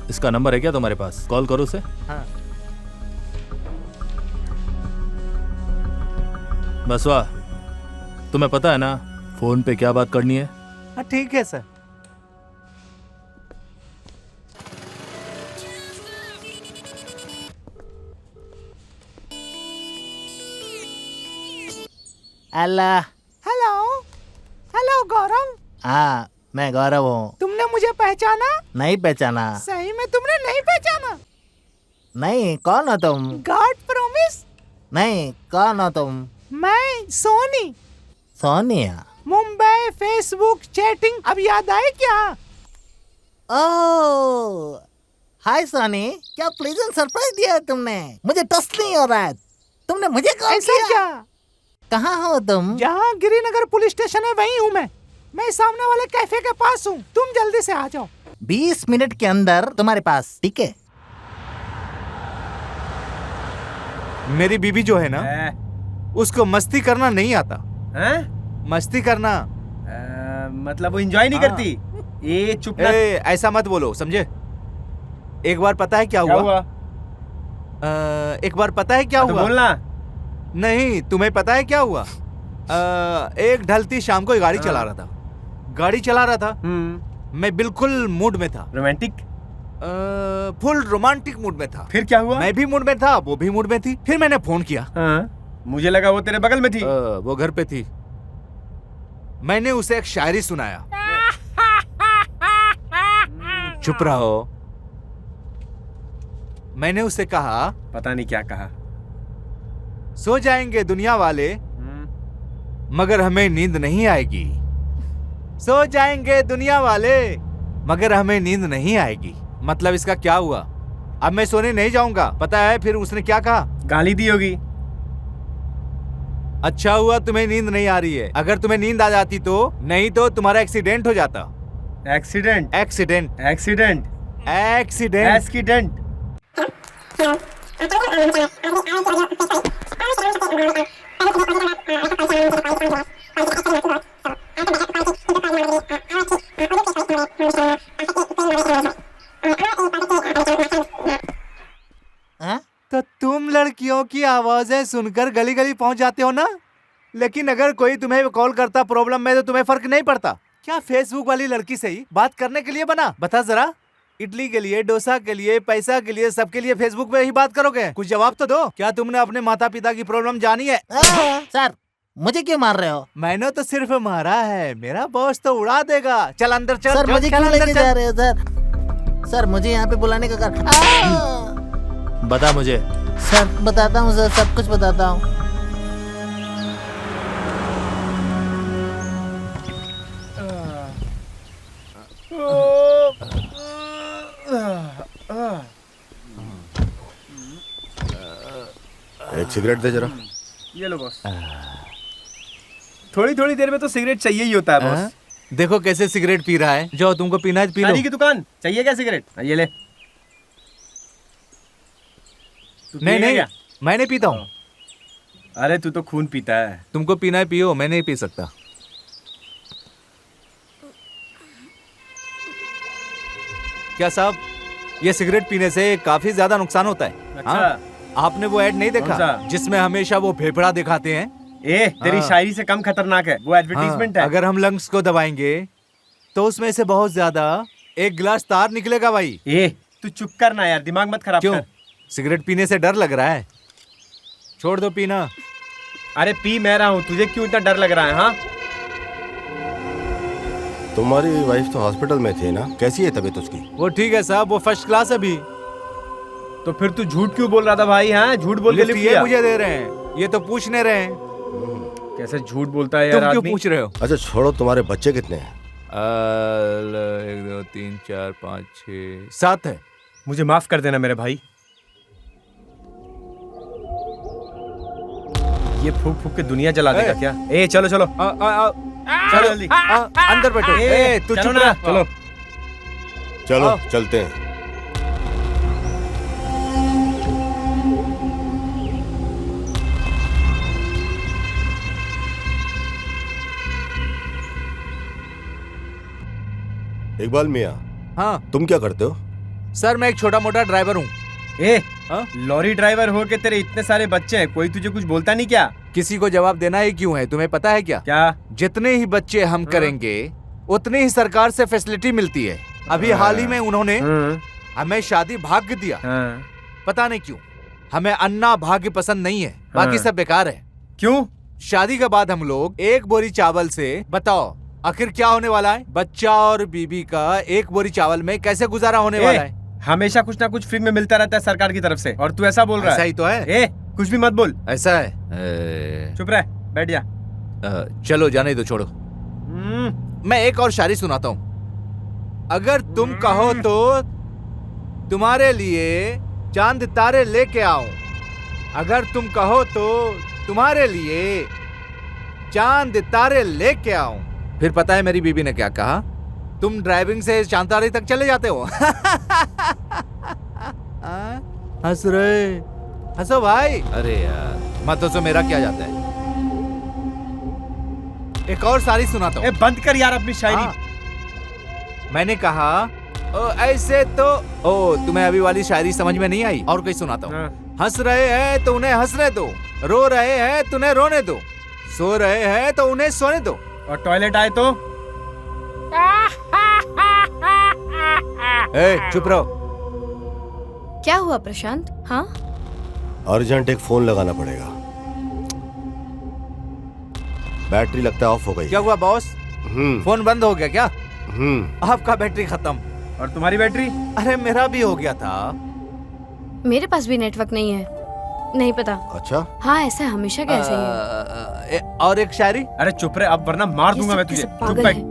इसका नंबर है क्या तुम्हारे पास? कॉल करो उसे। हाँ। बसवा, तुम्हें पता है ना फोन पे क्या बात करनी है? हाँ ठीक है सर। अल्लाह। हेलो। हेलो गौरव। हाँ मैं गौरव हूँ। तुमने मुझे पहचाना? नहीं पहचाना। सही में तुमने नहीं पहचाना? नहीं, कौन हो तुम? God promise. नहीं, कौन हो तुम? मैं सोनी। सोनिया। मुंबई फेसबुक चैटिंग, अब याद आए क्या? ओह हाय सोनी, क्या प्लेजेंट सरप्राइज दिया है तुमने। मुझे ट्रस्ट नहीं हो रहा है। तुमने मुझे कॉल किया? क्या? कहाँ हो तुम? जहाँ गिरिनगर पुलिस स्टेशन है वहीं हूँ मैं सामने वाले कैफे के पास हूँ। तुम जल्दी से आ जाओ। 20 मिनट के अंदर तुम्हारे पास, ठीक है? मेरी बीबी जो है ना, उसको मस्ती करना नहीं आता। मस्ती करना मतलब वो एंजॉय नहीं करती? ये चुप ना। ऐसा मत बोलो, समझे? एक बार पता है क्या हुआ? एक बार पता है क्या हुआ? बोलना। नहीं, तुम्हें पता है क्या हुआ? एक ढलती शाम को गाड़ी चला रहा था। मैं बिल्कुल मूड में था। रोमांटिक? फुल रोमांटिक मूड में था। फिर क्या हुआ? मैं भी मूड में था, वो भी मूड में थी। फिर मैंने फोन किया। मुझे लगा वो तेरे बगल में थी। वो घर पे थी। मैंने उसे एक शायरी सुनाया। चुप रहो। मैंने उसे कहा, पता नहीं क्या कहा। सो जाएंगे दुनिया वाले मगर हमें नींद नहीं आएगी। सो जाएंगे दुनिया वाले मगर हमें नींद नहीं आएगी। मतलब इसका क्या हुआ? अब मैं सोने नहीं जाऊंगा। पता है फिर उसने क्या कहा? गाली दी होगी। अच्छा हुआ तुम्हें नींद नहीं आ रही है। अगर तुम्हें नींद आ जाती तो, नहीं तो तुम्हारा एक्सीडेंट हो जाता। Accident? Accident. Accident? Accident. Accident. औरतों की आवाजें सुनकर गली गली पहुंच जाते हो ना, लेकिन अगर कोई तुम्हें कॉल करता प्रॉब्लम में तो तुम्हें फर्क नहीं पड़ता। क्या फेसबुक वाली लड़की से ही बात करने के लिए बना? बता जरा, इडली के लिए, डोसा के लिए, पैसा के लिए, सबके लिए फेसबुक पे ही बात करोगे? कुछ जवाब तो दो। क्या तुमने अपने माता पिता की प्रॉब्लम जानी है? सर मुझे क्यों मार रहे हो? मैंने तो सिर्फ मारा है, मेरा बॉस तो उड़ा देगा। चल अंदर चल। सर मुझे क्यों लेके जा रहे हो सर? सर मुझे यहाँ पे बुलाने का कारण बता मुझे। सर बताता हूँ सर, सब कुछ बताता हूँ। एक सिगरेट दे जरा। ये लो बॉस। थोड़ी थोड़ी देर में तो सिगरेट चाहिए ही होता है बॉस। देखो कैसे सिगरेट पी रहा है। जो तुमको पीना है पी लो। शादी की दुकान चाहिए क्या सिगरेट? ये ले। नहीं नहीं, मैं नहीं पीता हूँ। अरे तू तो खून पीता है। तुमको पीना है पियो, मैं नहीं पी सकता। क्या साहब, ये सिगरेट पीने से काफी ज्यादा नुकसान होता है। अच्छा। हाँ? आपने वो ऐड नहीं देखा जिसमें हमेशा वो फेफड़ा दिखाते हैं? तेरी हाँ। शायरी से कम खतरनाक है वो एडवर्टीजमेंट है। अगर हम लंग्स को दबाएंगे तो उसमें से बहुत ज्यादा एक गिलास तार निकलेगा भाई। तू चुप करना यार, दिमाग मत खराब क्यों? कर। सिगरेट पीने से डर लग रहा है? छोड़ दो पीना। अरे पी मैं रहा हूँ, तुझे क्यों इतना डर लग रहा है? हाँ तुम्हारी वाइफ तो हॉस्पिटल में थी ना, कैसी है तबीयत उसकी? वो ठीक है साहब, वो फर्स्ट क्लास है अभी। तो फिर तू झूठ क्यों बोल रहा था भाई? हाँ झूठ बोल के लिफ्ट ये मुझे दे रहे हैं, ये तो पूछने रहे हैं। कैसे झूठ बोलता है यार तुम क्यों आदमी? पूछ रहे हो? अच्छा छोड़ो, तुम्हारे बच्चे कितने हैं? 1 2 3 4 5 6 7 है। मुझे माफ कर देना मेरे भाई। ये फूक फूक के दुनिया जला देगा क्या? चलो चलो चलो जल्दी अंदर बैठो। तू चलो चुप ना, रह। चलो चलो चलते हैं। इकबाल मियाँ, हाँ तुम क्या करते हो? सर, मैं एक छोटा मोटा ड्राइवर हूँ। लॉरी ड्राइवर हो के तेरे इतने सारे बच्चे हैं, कोई तुझे कुछ बोलता नहीं क्या? किसी को जवाब देना ही क्यों है, तुम्हें पता है क्या? क्या? जितने ही बच्चे हम करेंगे उतनी ही सरकार से फैसिलिटी मिलती है। अभी हाल ही में उन्होंने हमें शादी भाग्य दिया। पता नहीं क्यों, हमें अन्ना भाग्य पसंद नहीं है, बाकी सब बेकार है। क्यों? शादी के बाद हम लोग एक बोरी चावल से, बताओ आखिर क्या होने वाला है? बच्चा और बीबी का एक बोरी चावल में कैसे गुजारा होने वाला है? हमेशा कुछ ना कुछ फ्री में मिलता रहता है सरकार की तरफ से, और तू ऐसा बोल रहा है? ऐसा ही तो है। कुछ भी मत बोल। ऐसा है। चुप रह, बैठ जा। चलो जाने दो, छोड़ो। मैं एक और शायरी सुनाता हूँ। अगर तुम कहो तो तुम्हारे लिए चांद तारे लेके आऊं। अगर तुम कहो तो तुम्हारे लिए चांद तारे लेके आऊं। फिर पता है मेरी बीबी ने क्या कहा? तुम ड्राइविंग से चांद तारे तक चले जाते हो। हंस रहे, हंसो भाई। अरे यार, मत हंसो, मेरा क्या जाता है। एक और शायरी सुनाता हूँ। बंद कर यार अपनी शायरी। मैंने कहा ओ ऐसे तो, ओ तुम्हें अभी वाली शायरी समझ में नहीं आई? और कोई सुनाता हूँ। हंस रहे हैं तो उन्हें हंसने दो, रो रहे हैं तो उन्हें रोने दो, सो रहे हैं तो उन्हें सोने दो, और टॉयलेट आए तो चुप रहो। क्या हुआ प्रशांत? हाँ अर्जेंट एक फोन लगाना पड़ेगा, बैटरी लगता है ऑफ हो गई। क्या हुआ बॉस? फोन बंद हो गया क्या? आपका बैटरी खत्म। और तुम्हारी बैटरी? अरे मेरा भी हो गया था। मेरे पास भी नेटवर्क नहीं है, नहीं पता। अच्छा हाँ ऐसा हमेशा कैसे है। और एक शायरी। अरे चुप रहे, अब वरना मार दूंगा मैं तुझे। चुप बैठ।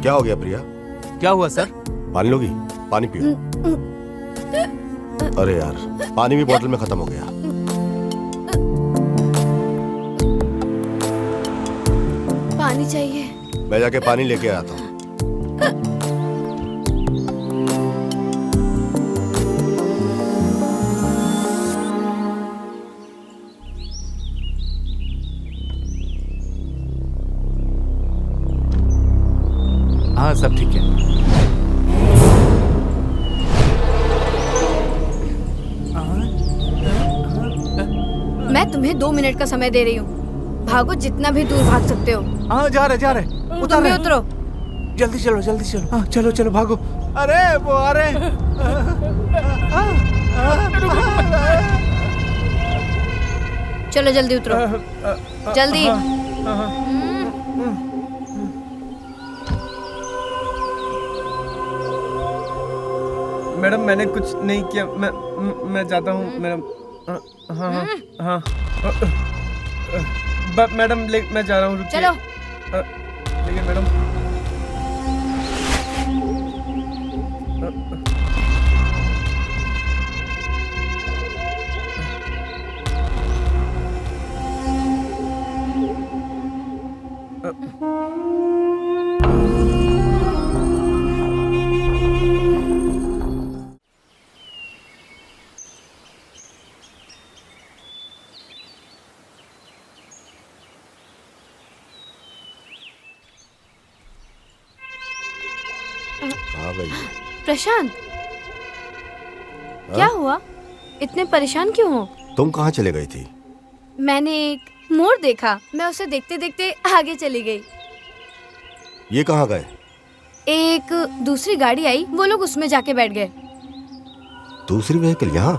क्या हो गया प्रिया? क्या हुआ सर? पानी लोगी? पानी पियो। अरे यार, पानी भी बोतल में खत्म हो गया। पानी चाहिए? मैं जाके पानी लेके आता हूँ। सब ठीक है। मैं तुम्हें 2 मिनट का समय दे रही हूँ, भागो जितना भी दूर भाग सकते हो। हाँ जा रहे तुम भी उतरो। जल्दी चलो हाँ चलो चलो भागो। अरे वो आ रहे हैं। चलो जल्दी उतरो, जल्दी। मैडम मैंने कुछ नहीं किया, मैं जाता हूँ मैडम। हाँ हाँ हाँ मैडम मैं जा रहा हूँ, रुकिए। चलो। लेकिन मैडम कहाँ गई? प्रशांत, क्या हुआ? इतने परेशान क्यों हो? तुम कहाँ चले गई थी? मैंने एक मोर देखा, मैं उसे देखते देखते आगे चली गई। ये कहाँ गए? एक दूसरी गाड़ी आई, वो लोग उसमें जाके बैठ गए। दूसरी व्हीकल यहाँ?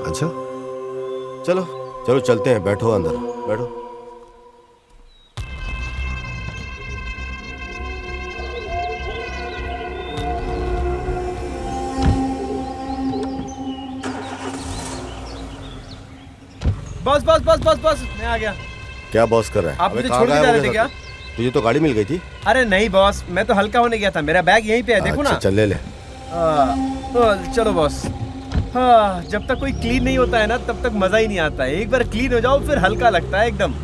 अच्छा चलो चलो चलते हैं, बैठो अंदर बैठो। बस बस बस बस बस मैं आ गया। क्या बॉस कर रहा है? आप अबे मुझे कहाँ छोड़ के गायब जा हो रहे गया थे क्या? तुझे तो गाड़ी मिल गई थी। अरे नहीं बॉस, मैं तो हल्का होने गया था, मेरा बैग यहीं पे है, देखो ना। अच्छा, चल ले ले। चलो बॉस। हाँ, जब तक कोई क्लीन नहीं होता है ना तब तक मजा ही नहीं आता है, एक बार क्लीन हो जाओ फिर हल्का लगता है एकदम।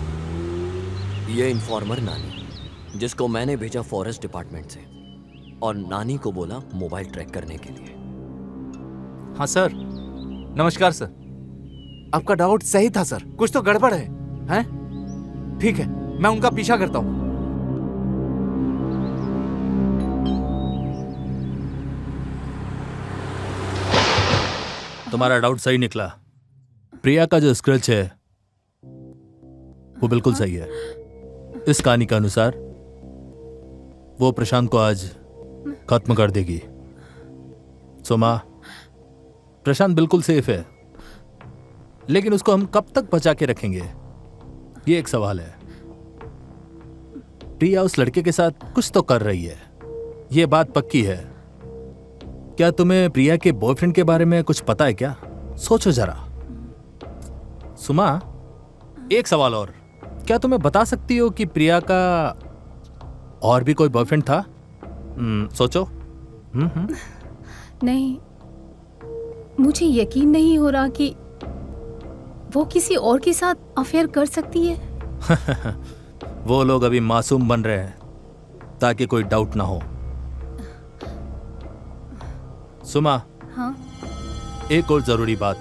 ये इन्फॉर्मर नानी, जिसको मैंने भेजा फॉरेस्ट डिपार्टमेंट से, और नानी को बोला मोबाइल ट्रैक करने के लिए। हाँ सर, नमस्कार सर। आपका डाउट सही था सर, कुछ तो गड़बड़ है, हैं? ठीक है, मैं उनका पीछा करता हूँ। तुम्हारा डाउट सही निकला। प्रिया का जो स्क्रैच है वो बिल्कुल सही है। इस कहानी के अनुसार वो प्रशांत को आज खत्म कर देगी। सोमा, प्रशांत बिल्कुल सेफ है, लेकिन उसको हम कब तक बचा के रखेंगे, ये एक सवाल है। प्रिया उस लड़के के साथ कुछ तो कर रही है, ये बात पक्की है। क्या तुम्हें प्रिया के बॉयफ्रेंड के बारे में कुछ पता है क्या? सोचो जरा। सुमा, एक सवाल और, क्या तुम्हें बता सकती हो कि प्रिया का और भी कोई बॉयफ्रेंड था? सोचो। नहीं, मुझे यकीन नहीं हो रहा कि वो किसी और के साथ अफेयर कर सकती है। वो लोग अभी मासूम बन रहे हैं ताकि कोई डाउट ना हो। सुमा, हाँ? एक और जरूरी बात,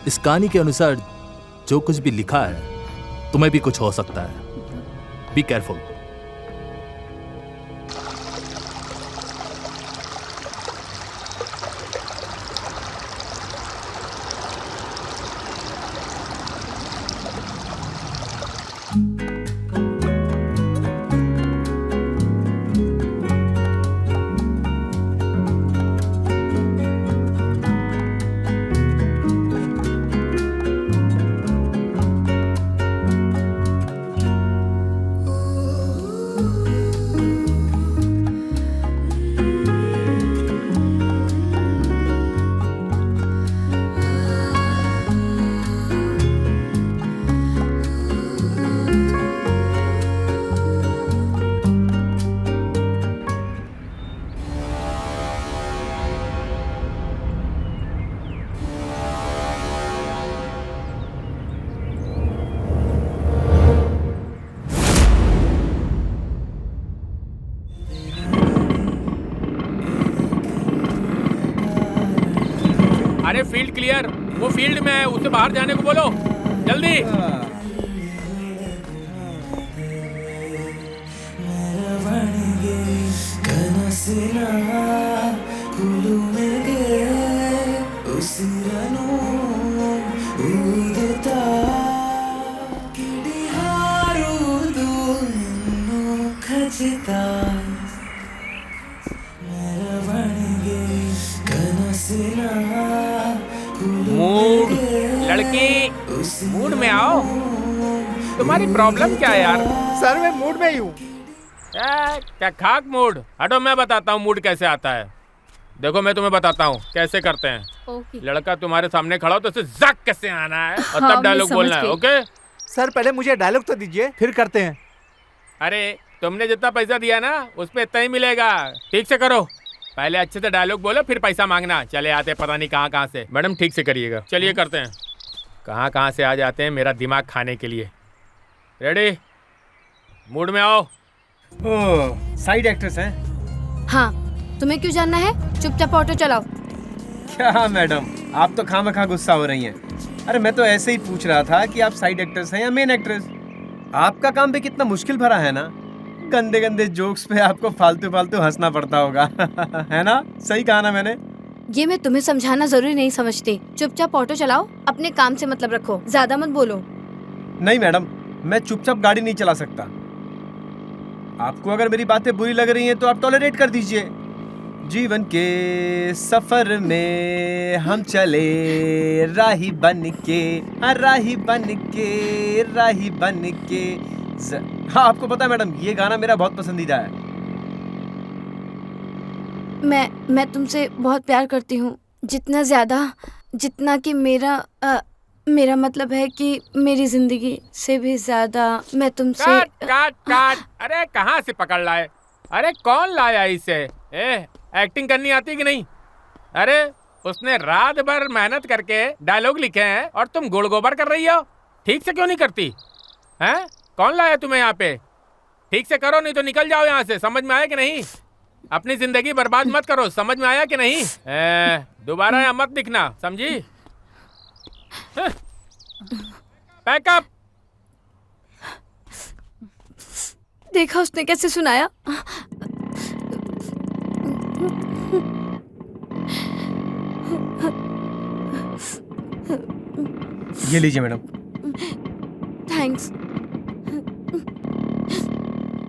इस कहानी के अनुसार जो कुछ भी लिखा है तुम्हें भी कुछ हो सकता है। Be careful. अरे फील्ड क्लियर, वो फील्ड में है, उसे बाहर जाने को बोलो जल्दी। मूड, लड़की, मूड में आओ। तुम्हारी प्रॉब्लम क्या है यार? सर मैं मूड में ही हूँ। क्या खाक मूड? हटो, मैं बताता हूँ मूड कैसे आता है। देखो मैं तुम्हें बताता हूँ कैसे करते हैं। ओके। लड़का तुम्हारे सामने खड़ा हो तो उसे जक कैसे आना है और हाँ, तब मैं डायलॉग समझ बोलना है। गई। ओके? सर पहले मुझे डायलॉग तो दीजिए, फिर करते हैं। अरे तुमने जितना पैसा दिया ना उस पे इतना ही मिलेगा। ठीक से करो, पहले अच्छे से डायलॉग बोलो फिर पैसा मांगना। चले आते पता नहीं कहाँ से। मैडम ठीक से करिएगा। चलिए करते हैं। कहाँ से आ जाते हैं मेरा दिमाग खाने के लिए। रेडी? मूड में आओ। ओह, साइड एक्ट्रेस हैं? हाँ, तुम्हें क्यों जानना है? चुपचाप ऑटो चलाओ। क्या मैडम, आप तो खामखा गुस्सा हो रही हैं। अरे मैं तो ऐसे ही पूछ रहा था कि आप साइड एक्ट्रेस हैं या मेन एक्ट्रेस। आपका काम भी कितना मुश्किल भरा है ना। गंदे गंदे जोक्स पे आपको फालतू फालतू हंसना पड़ता होगा। है ना? सही कहा ना मैंने? ये मैं तुम्हें समझाना जरूरी नहीं समझती। चुपचाप ऑटो चलाओ, अपने काम से मतलब रखो, ज्यादा मत बोलो। नहीं मैडम, मैं चुपचाप गाड़ी नहीं चला सकता। आपको अगर मेरी बातें बुरी लग रही हैं तो आप टॉलरेट कर दीजिए। जीवन के सफर में हम चले राही बन के, राही बन के, राही बन के। हाँ, आपको पता है मैडम, ये गाना मेरा बहुत पसंदीदा है। मैं तुमसे बहुत प्यार करती हूँ, जितना ज्यादा जितना कि मेरा मतलब है कि मेरी जिंदगी से भी ज्यादा मैं तुमसे। काट। अरे कहाँ से पकड़ लाए? अरे कौन लाया इसे? एक्टिंग करनी आती कि नहीं? अरे उसने रात भर मेहनत करके डायलॉग लिखे हैं और तुम गुड़ गोबर कर रही हो। ठीक से क्यों नहीं करती? हैं? कौन लाया तुम्हें यहाँ पे? ठीक से करो नहीं तो निकल जाओ यहाँ से। समझ में आया कि नहीं? अपनी जिंदगी बर्बाद मत करो। समझ में आया कि नहीं? दोबारा यहाँ मत दिखना, समझी? पैकअप। देखा उसने कैसे सुनाया। ये लीजिए मैडम। थैंक्स।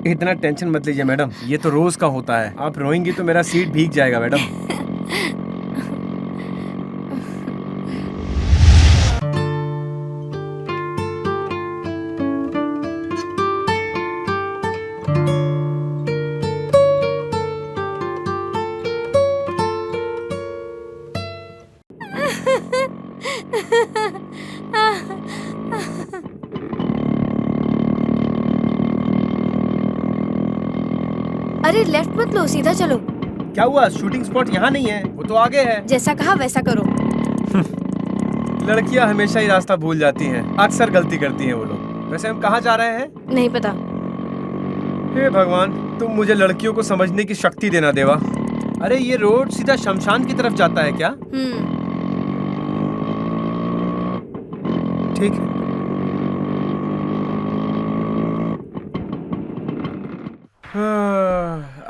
इतना टेंशन मत लीजिए मैडम, ये तो रोज का होता है। आप रोएंगी तो मेरा सीट भीग जाएगा मैडम। अरे लेफ्ट मत लो, सीधा चलो। क्या हुआ? शूटिंग स्पॉट यहाँ नहीं है, वो तो आगे है। जैसा कहा वैसा करो। लड़कियाँ हमेशा ही रास्ता भूल जाती हैं, अक्सर गलती करती हैं वो लोग। वैसे हम कहाँ जा रहे हैं? नहीं पता। हे भगवान, तुम मुझे लड़कियों को समझने की शक्ति देना देवा। अरे ये रोड सीधा शमशान की तरफ जाता है क्या? ठीक है।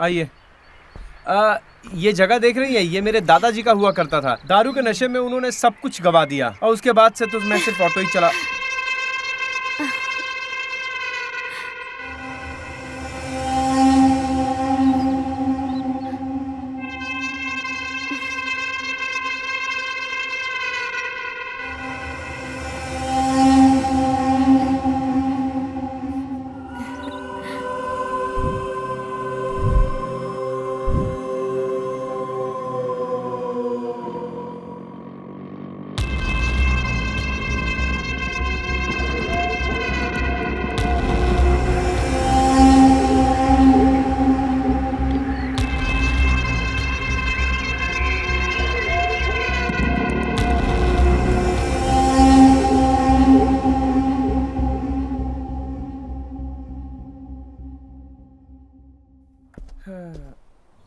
आइए। ये जगह देख रही है, ये मेरे दादाजी का हुआ करता था। दारू के नशे में उन्होंने सब कुछ गवा दिया और उसके बाद से तो मैं सिर्फ ऑटो ही चला।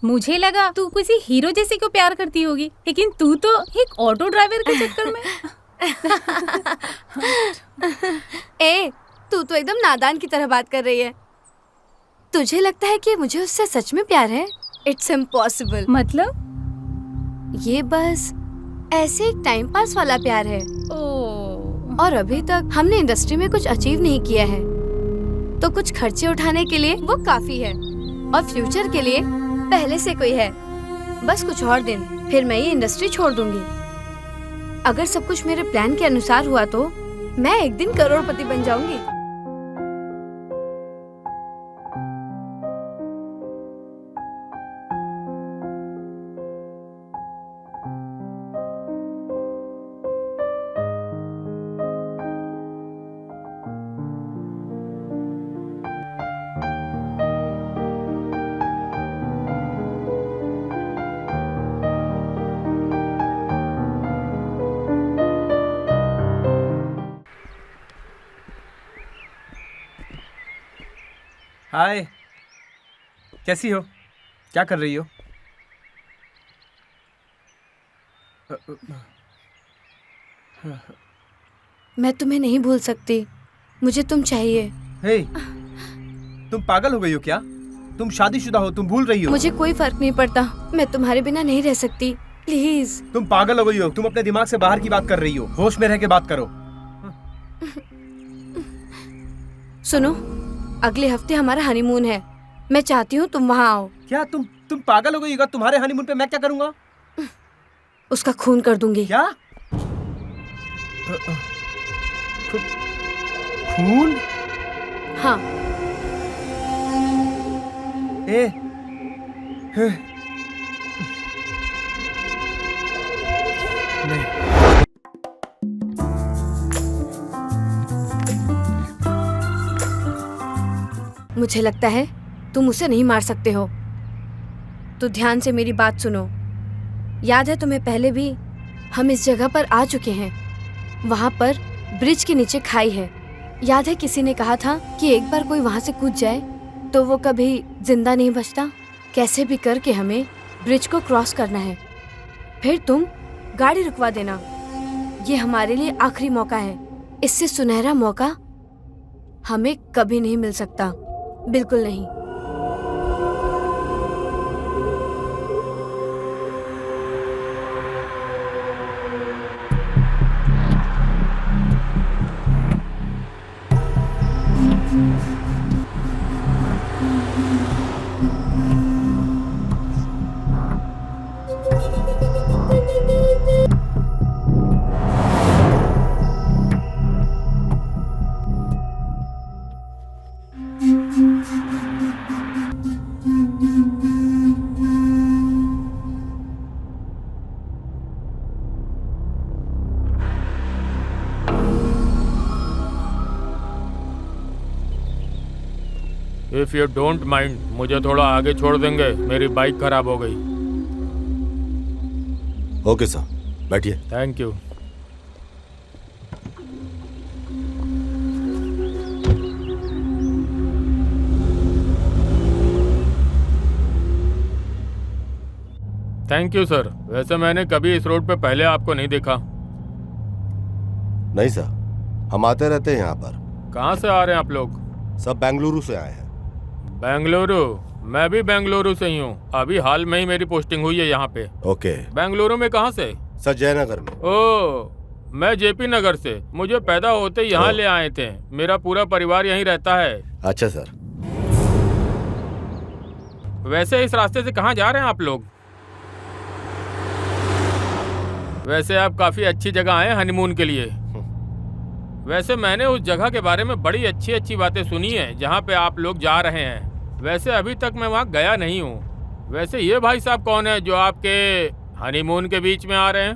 मुझे लगा तू किसी हीरो जैसे को प्यार करती होगी, लेकिन तू तो एक ऑटो ड्राइवर के चक्कर में। ए, तू तो एकदम नादान की तरह बात कर रही है। तुझे लगता है कि मुझे उससे सच में प्यार है? It's impossible. मतलब? ये बस ऐसे एक टाइम पास वाला प्यार है। और अभी तक हमने इंडस्ट्री में कुछ अचीव नहीं किया है, तो कुछ खर्चे उठाने के लिए वो काफी है, और फ्यूचर के लिए पहले से कोई है। बस कुछ और दिन, फिर मैं ये इंडस्ट्री छोड़ दूंगी। अगर सब कुछ मेरे प्लान के अनुसार हुआ तो मैं एक दिन करोड़पति बन जाऊंगी। हाय, कैसी हो? क्या कर रही हो? मैं तुम्हें नहीं भूल सकती, मुझे तुम चाहिए। हे, तुम पागल हो गई हो क्या? तुम शादीशुदा हो, तुम भूल रही हो। मुझे कोई फर्क नहीं पड़ता, मैं तुम्हारे बिना नहीं रह सकती, प्लीज। तुम पागल हो गई हो, तुम अपने दिमाग से बाहर की बात कर रही हो। होश में रह के बात करो। सुनो, अगले हफ्ते हमारा हनीमून है, मैं चाहती हूँ तुम वहाँ आओ। क्या तुम पागल हो गई हो? तुम्हारे हनीमून पे मैं क्या करूँगा? उसका खून कर दूंगी। क्या? खून? हाँ। नहीं। मुझे लगता है तुम उसे नहीं मार सकते हो, तो ध्यान से मेरी बात सुनो। याद है तुम्हें, पहले भी हम इस जगह पर आ चुके हैं। वहाँ पर ब्रिज के नीचे खाई है। याद है किसी ने कहा था कि एक बार कोई वहाँ से कूद जाए तो वो कभी जिंदा नहीं बचता। कैसे भी करके हमें ब्रिज को क्रॉस करना है, फिर तुम गाड़ी रुकवा देना। ये हमारे लिए आखिरी मौका है, इससे सुनहरा मौका हमें कभी नहीं मिल सकता, बिल्कुल नहीं। इफ यू डोंट माइंड, मुझे थोड़ा आगे छोड़ देंगे, मेरी बाइक खराब हो गई। ओके सर, बैठिए। Thank you. Thank you sir. वैसे मैंने कभी इस रोड पे पहले आपको नहीं देखा। नहीं सर, हम आते रहते हैं यहाँ पर। कहाँ से आ रहे हैं आप लोग? सब बेंगलुरु से आए हैं। बेंगलुरु? मैं भी बेंगलुरु से ही हूँ। अभी हाल में ही मेरी पोस्टिंग हुई है यहाँ पे। ओके। बेंगलुरु में कहाँ से? सर, जयनगर में। ओह, मैं जेपी नगर से। मुझे पैदा होते यहाँ ले आए थे। मेरा पूरा परिवार यहीं रहता है। अच्छा सर। वैसे इस रास्ते से कहाँ जा रहे हैं आप लोग? वैसे आप काफी अच्छी जगह आए हनीमून के लिए। वैसे मैंने उस जगह के बारे में बड़ी अच्छी अच्छी बातें सुनी है जहाँ पे आप लोग जा रहे हैं। वैसे अभी तक मैं वहाँ गया नहीं हूँ। वैसे ये भाई साहब कौन है जो आपके हनीमून के बीच में आ रहे हैं?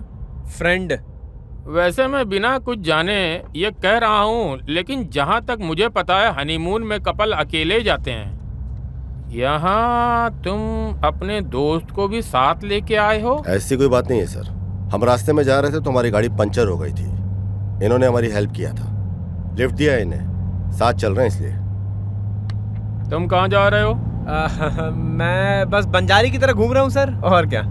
फ्रेंड। वैसे मैं बिना कुछ जाने ये कह रहा हूँ, लेकिन जहाँ तक मुझे पता है हनीमून में कपल अकेले जाते हैं। यहाँ तुम अपने दोस्त को भी साथ लेके आए हो? ऐसी कोई बात नहीं है सर। हम रास्ते में जा रहे थे तो हमारी गाड़ी पंचर हो गई थी। इन्होंने हमारी हेल्प किया था, लिफ्ट दिया इन्हें, साथ चल रहे हैं इसलिए। तुम कहाँ जा रहे हो? मैं बस बंजारी की तरह घूम रहा हूँ सर, और क्या।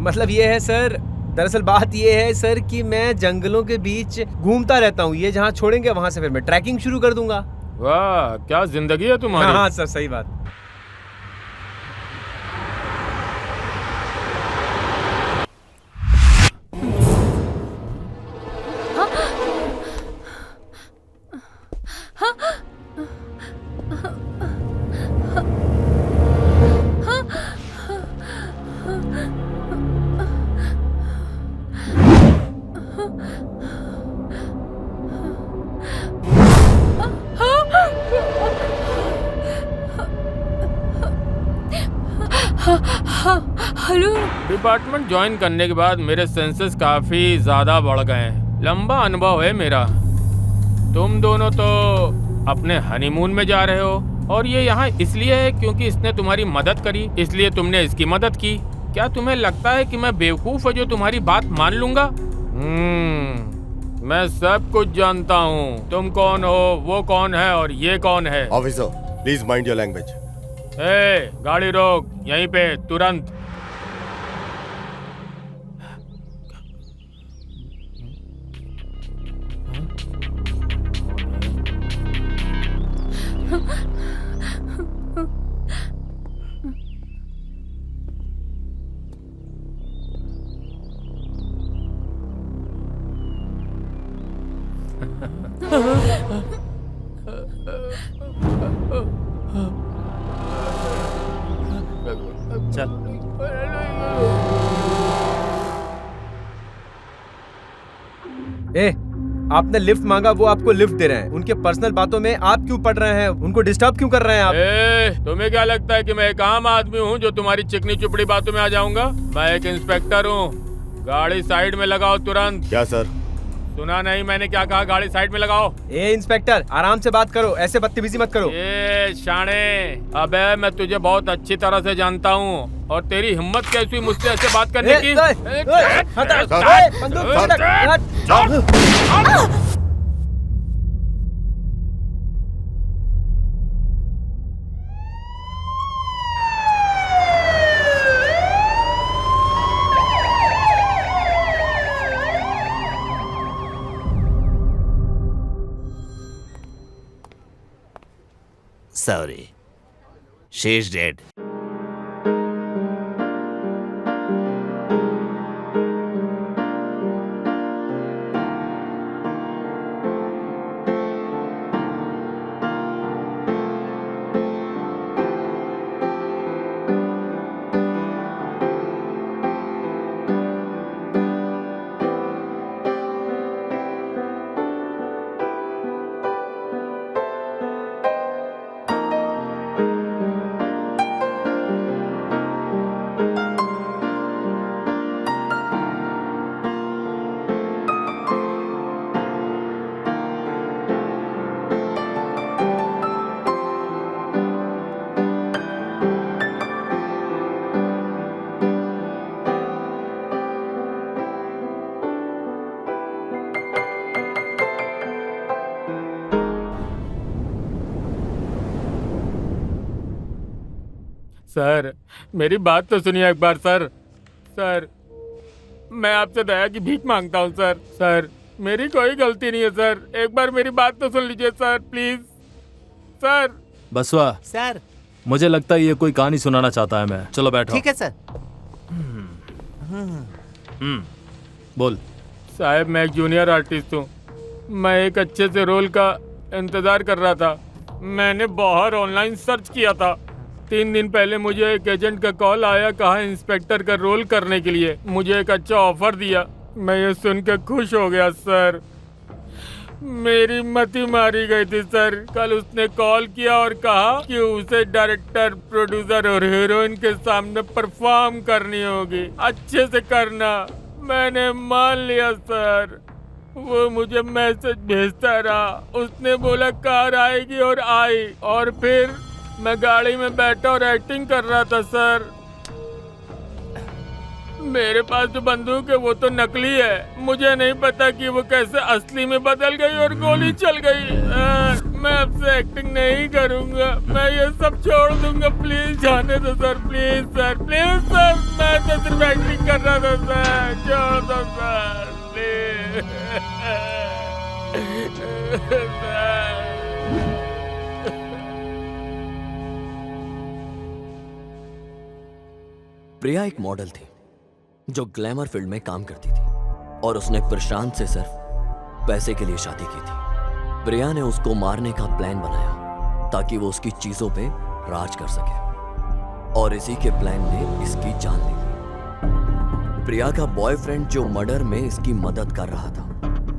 मतलब ये है सर, दरअसल बात ये है सर कि मैं जंगलों के बीच घूमता रहता हूँ। ये जहाँ छोड़ेंगे वहाँ से फिर मैं ट्रैकिंग शुरू कर दूंगा। वाह, क्या जिंदगी है तुम्हारी। हाँ सर, सही बात। हेलो। डिपार्टमेंट ज्वाइन करने के बाद मेरे सेंसेस काफी ज्यादा बढ़ गए हैं। लंबा अनुभव है मेरा। तुम दोनों तो अपने हनीमून में जा रहे हो और ये यहाँ इसलिए है क्योंकि इसने तुम्हारी मदद करी, इसलिए तुमने इसकी मदद की। क्या तुम्हें लगता है कि मैं बेवकूफ हूँ जो तुम्हारी बात मान लूंगा? मैं सब कुछ जानता हूँ। तुम कौन हो, वो कौन है और ये कौन है। Officer please mind your language. गाड़ी रोक यहीं पे तुरंत। चल। आपने लिफ्ट मांगा, वो आपको लिफ्ट दे रहे हैं। उनके पर्सनल बातों में आप क्यों पड़ रहे हैं? उनको डिस्टर्ब क्यों कर रहे हैं आप? तुम्हें क्या लगता है कि मैं एक आम आदमी हूँ जो तुम्हारी चिकनी चुपड़ी बातों में आ जाऊंगा? मैं एक इंस्पेक्टर हूँ। गाड़ी साइड में लगाओ तुरंत। क्या सर? सुना नहीं मैंने क्या कहा? गाड़ी साइड में लगाओ। इंस्पेक्टर आराम से बात करो, ऐसे बदतमीजी मत करो। शाणे, अबे मैं तुझे बहुत अच्छी तरह से जानता हूँ और तेरी हिम्मत कैसी हुई मुझसे ऐसे बात करने की? Sorry. She's dead. सर मेरी बात तो सुनिए एक बार। सर मैं आपसे दया की भीख मांगता हूँ सर। सर मेरी कोई गलती नहीं है सर, एक बार मेरी बात तो सुन लीजिए सर प्लीज। सर। बसवा सर मुझे लगता है ये कोई कहानी सुनाना चाहता है। मैं चलो बैठो। ठीक है सर। बोल। साहब मैं एक जूनियर आर्टिस्ट हूँ। मैं एक अच्छे से रोल का इंतजार कर रहा था। मैंने बाहर ऑनलाइन सर्च किया था। 3 दिन पहले मुझे एक एजेंट का कॉल आया, कहा इंस्पेक्टर का रोल करने के लिए। मुझे एक अच्छा ऑफर दिया। मैं ये सुन के खुश हो गया सर। मेरी मति मारी गई थी सर। कल उसने कॉल किया और कहा कि उसे डायरेक्टर, प्रोड्यूसर और हीरोइन के सामने परफॉर्म करनी होगी। अच्छे से करना। मैंने मान लिया सर। वो मुझे मैसेज भेजता रहा। उसने बोला कार आएगी और आई, और फिर मैं गाड़ी में बैठा और एक्टिंग कर रहा था सर। मेरे पास जो बंदूक है वो तो नकली है। मुझे नहीं पता कि वो कैसे असली में बदल गई और गोली चल गई। मैं अब से एक्टिंग नहीं करूंगा। मैं ये सब छोड़ दूंगा। प्लीज जाने दो sir. Please sir, please sir. मैं तो सिर्फ एक्टिंग कर रहा था सर। छोड़ दो सर प्लीज सर। प्रिया एक मॉडल थी जो ग्लैमर फील्ड में काम करती थी और उसने प्रशांत से सिर्फ पैसे के लिए शादी की थी। प्रिया ने उसको मारने का प्लान बनाया ताकि वो उसकी चीजों पे राज कर सके, और इसी के प्लान ने इसकी जान ले ली। प्रिया का बॉयफ्रेंड जो मर्डर में इसकी मदद कर रहा था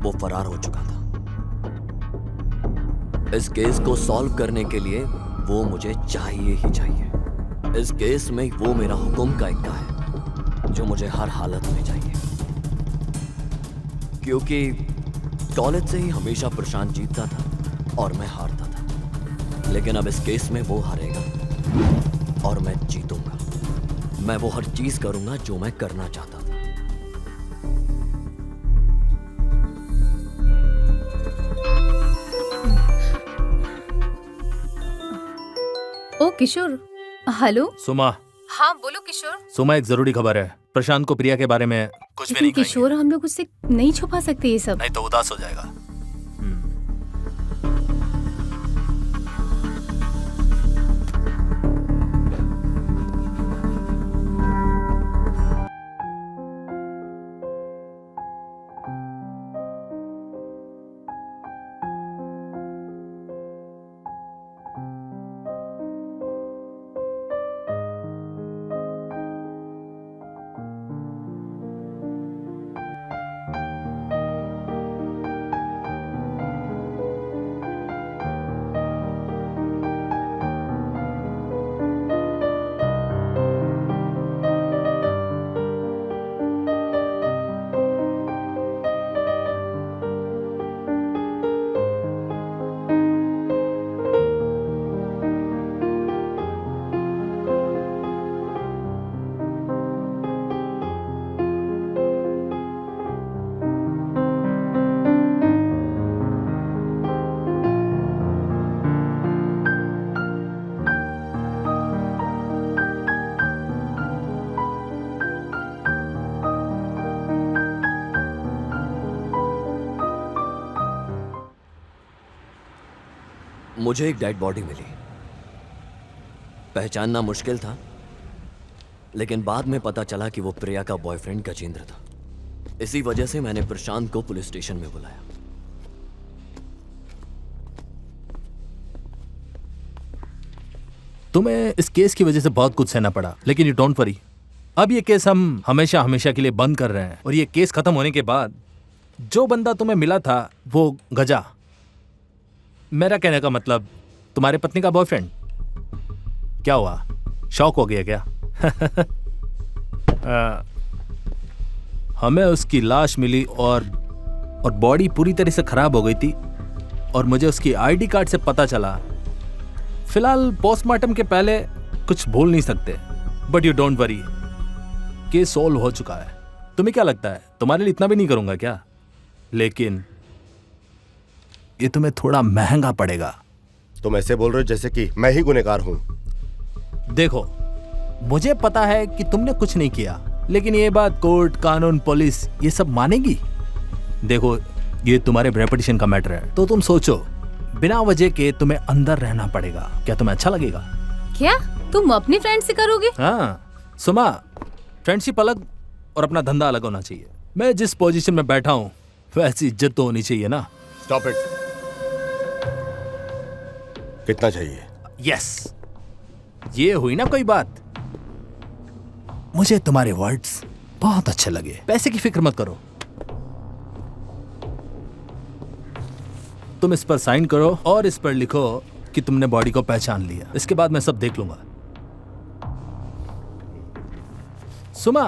वो फरार हो चुका था। इस केस को सॉल्व करने के लिए वो मुझे चाहिए ही चाहिए। इस केस में वो मेरा हुक्म का इक्का है जो मुझे हर हालत में चाहिए, क्योंकि कॉलेज से ही हमेशा प्रशांत जीतता था और मैं हारता था। लेकिन अब इस केस में वो हारेगा और मैं जीतूंगा। मैं वो हर चीज करूंगा जो मैं करना चाहता था। ओ किशोर, हेलो। सुमा, हाँ बोलो किशोर। सुमा, एक जरूरी खबर है। प्रशांत को प्रिया के बारे में कुछ भी नहीं कहेंगे। किशोर, हम लोग उससे नहीं छुपा सकते ये सब। नहीं तो उदास हो जाएगा। मुझे एक डेड बॉडी मिली। पहचानना मुश्किल था, लेकिन बाद में पता चला कि वो प्रिया का बॉयफ्रेंड गजेंद्र था। इसी वजह से मैंने प्रशांत को पुलिस स्टेशन में बुलाया। तुम्हें इस केस की वजह से बहुत कुछ सहना पड़ा, लेकिन यू डोंट वरी। अब ये केस हम हमेशा हमेशा के लिए बंद कर रहे हैं, और ये केस खत्म होने के बाद जो बंदा तुम्हें मिला था वो गजा, मेरा कहने का मतलब तुम्हारे पत्नी का बॉयफ्रेंड। क्या हुआ, शौक हो गया क्या? हमें उसकी लाश मिली और बॉडी पूरी तरह से खराब हो गई थी, और मुझे उसकी आईडी कार्ड से पता चला। फिलहाल पोस्टमार्टम के पहले कुछ बोल नहीं सकते, but you don't worry, case solve हो चुका है। तुम्हें क्या लगता है, तुम्हारे लिए इतना भी नहीं करूंगा क्या? लेकिन ये तुम्हें थोड़ा महंगा पड़ेगा। तुम ऐसे बोल रहे हो जैसे कि मैं ही गुनहगार हूं। देखो, मुझे पता है कि तुमने कुछ नहीं किया, लेकिन ये बात कोर्ट, कानून, पुलिस ये सब मानेगी? देखो, ये तुम्हारे रेपुटेशन का मैटर है, तो तुम सोचो, बिना वजह के तुम्हें अंदर रहना पड़ेगा। क्या तुम्हें अच्छा लगेगा? क्या तुम अपने फ्रेंड से करोगे? हाँ सुमा, फ्रेंडशिप अलग और अपना धंधा अलग होना चाहिए। मैं जिस पोजीशन में बैठा हूँ वैसी इज्जत तो होनी चाहिए ना। Stop it. कितना चाहिए? यस, ये हुई ना कोई बात। मुझे तुम्हारे वर्ड्स बहुत अच्छे लगे। पैसे की फिक्र मत करो, तुम इस पर साइन करो और इस पर लिखो कि तुमने बॉडी को पहचान लिया। इसके बाद मैं सब देख लूंगा। सुमा,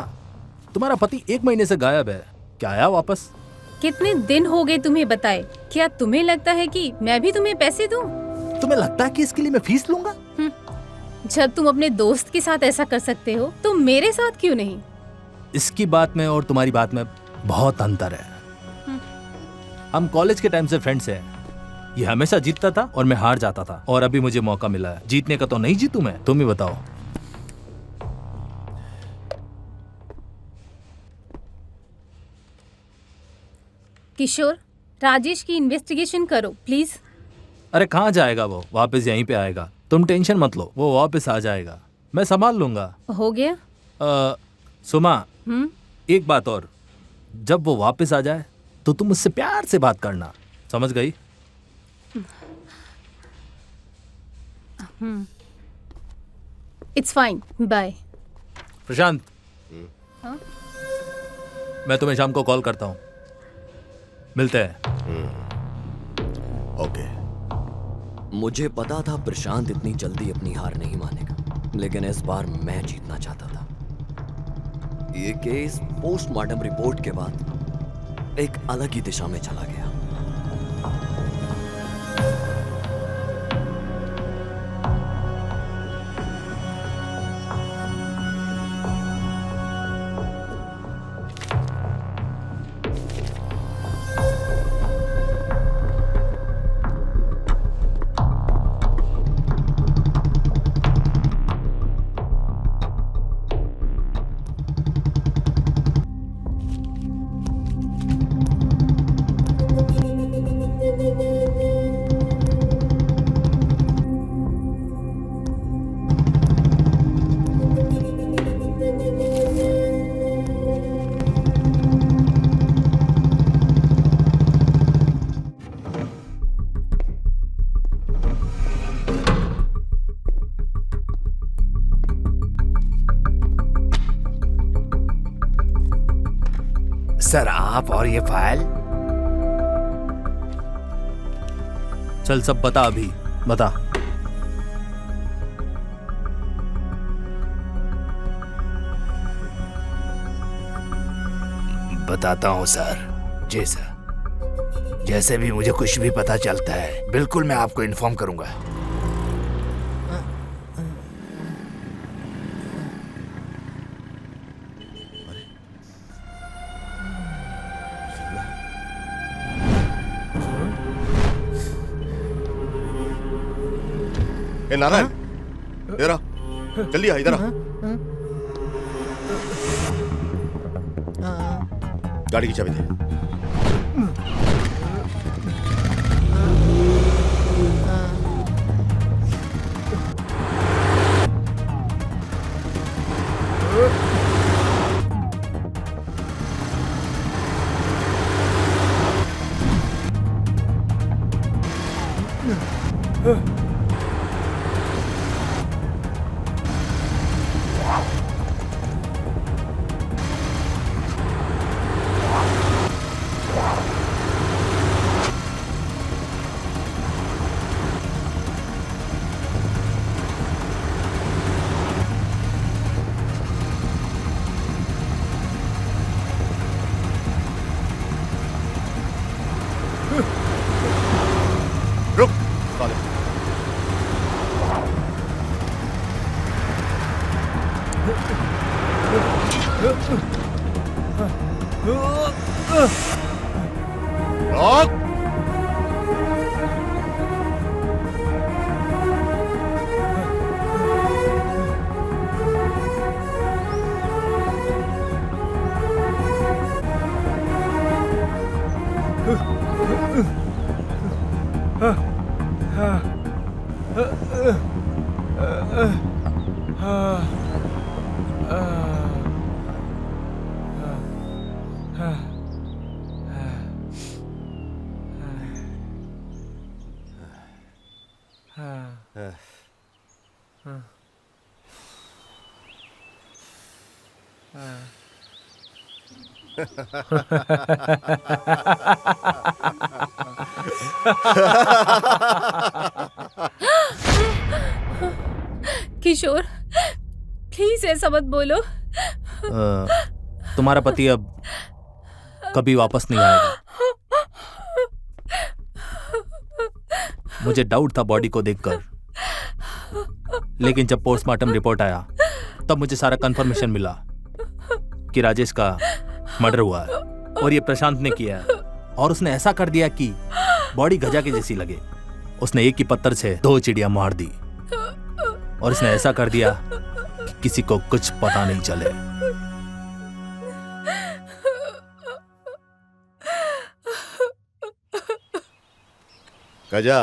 तुम्हारा पति 1 महीने से गायब है, क्या आया वापस? कितने दिन हो गए तुम्हें बताए? क्या तुम्हें लगता है कि मैं भी तुम्हें पैसे दूं? तुम्हें लगता है कि इसके लिए मैं फीस लूंगा? जब तुम अपने दोस्त के साथ ऐसा कर सकते हो तो मेरे साथ क्यों नहीं? इसकी बात में और तुम्हारी बात में बहुत अंतर है। हम कॉलेज के टाइम से फ्रेंड्स हैं। ये हमेशा जीतता था और मैं हार जाता था, और अभी मुझे मौका मिला है जीतने का, तो नहीं जीतू मैं? तुम ही बताओ। किशोर, राजेश की इन्वेस्टिगेशन करो प्लीज। अरे कहाँ जाएगा वो, वापस यहीं पे आएगा। तुम टेंशन मत लो, वो वापस आ जाएगा, मैं संभाल लूंगा। हो गया? सुमा, एक बात और, जब वो वापस आ जाए तो तुम उससे प्यार से बात करना, समझ गई? It's fine, bye. प्रशांत, मैं तुम्हें शाम को कॉल करता हूँ, मिलते हैं। ओके। मुझे पता था प्रशांत इतनी जल्दी अपनी हार नहीं मानेगा, लेकिन इस बार मैं जीतना चाहता था। ये केस पोस्टमार्टम रिपोर्ट के बाद एक अलग ही दिशा में चला गया। सर आप और ये फाइल। चल सब बता, अभी बता। बताता हूँ सर। जी सर, जैसे भी मुझे कुछ भी पता चलता है बिल्कुल मैं आपको इन्फॉर्म करूंगा। ए नारायण, इधर आ, जल्दी आ, इधर आ। गाड़ी की चाबी दे। रुक साले। रोक। किशोर, प्लीज ऐसा मत बोलो। तुम्हारा पति अब कभी वापस नहीं आएगा। मुझे डाउट था बॉडी को देखकर, लेकिन जब पोस्टमार्टम रिपोर्ट आया तब मुझे सारा कंफर्मेशन मिला कि राजेश का मर्डर हुआ है और ये प्रशांत ने किया है। और उसने ऐसा कर दिया कि बॉडी गजा के जैसी लगे। उसने एक ही पत्थर से 2 चिड़िया मार दी और इसने ऐसा कर दिया कि किसी को कुछ पता नहीं चले। गजा,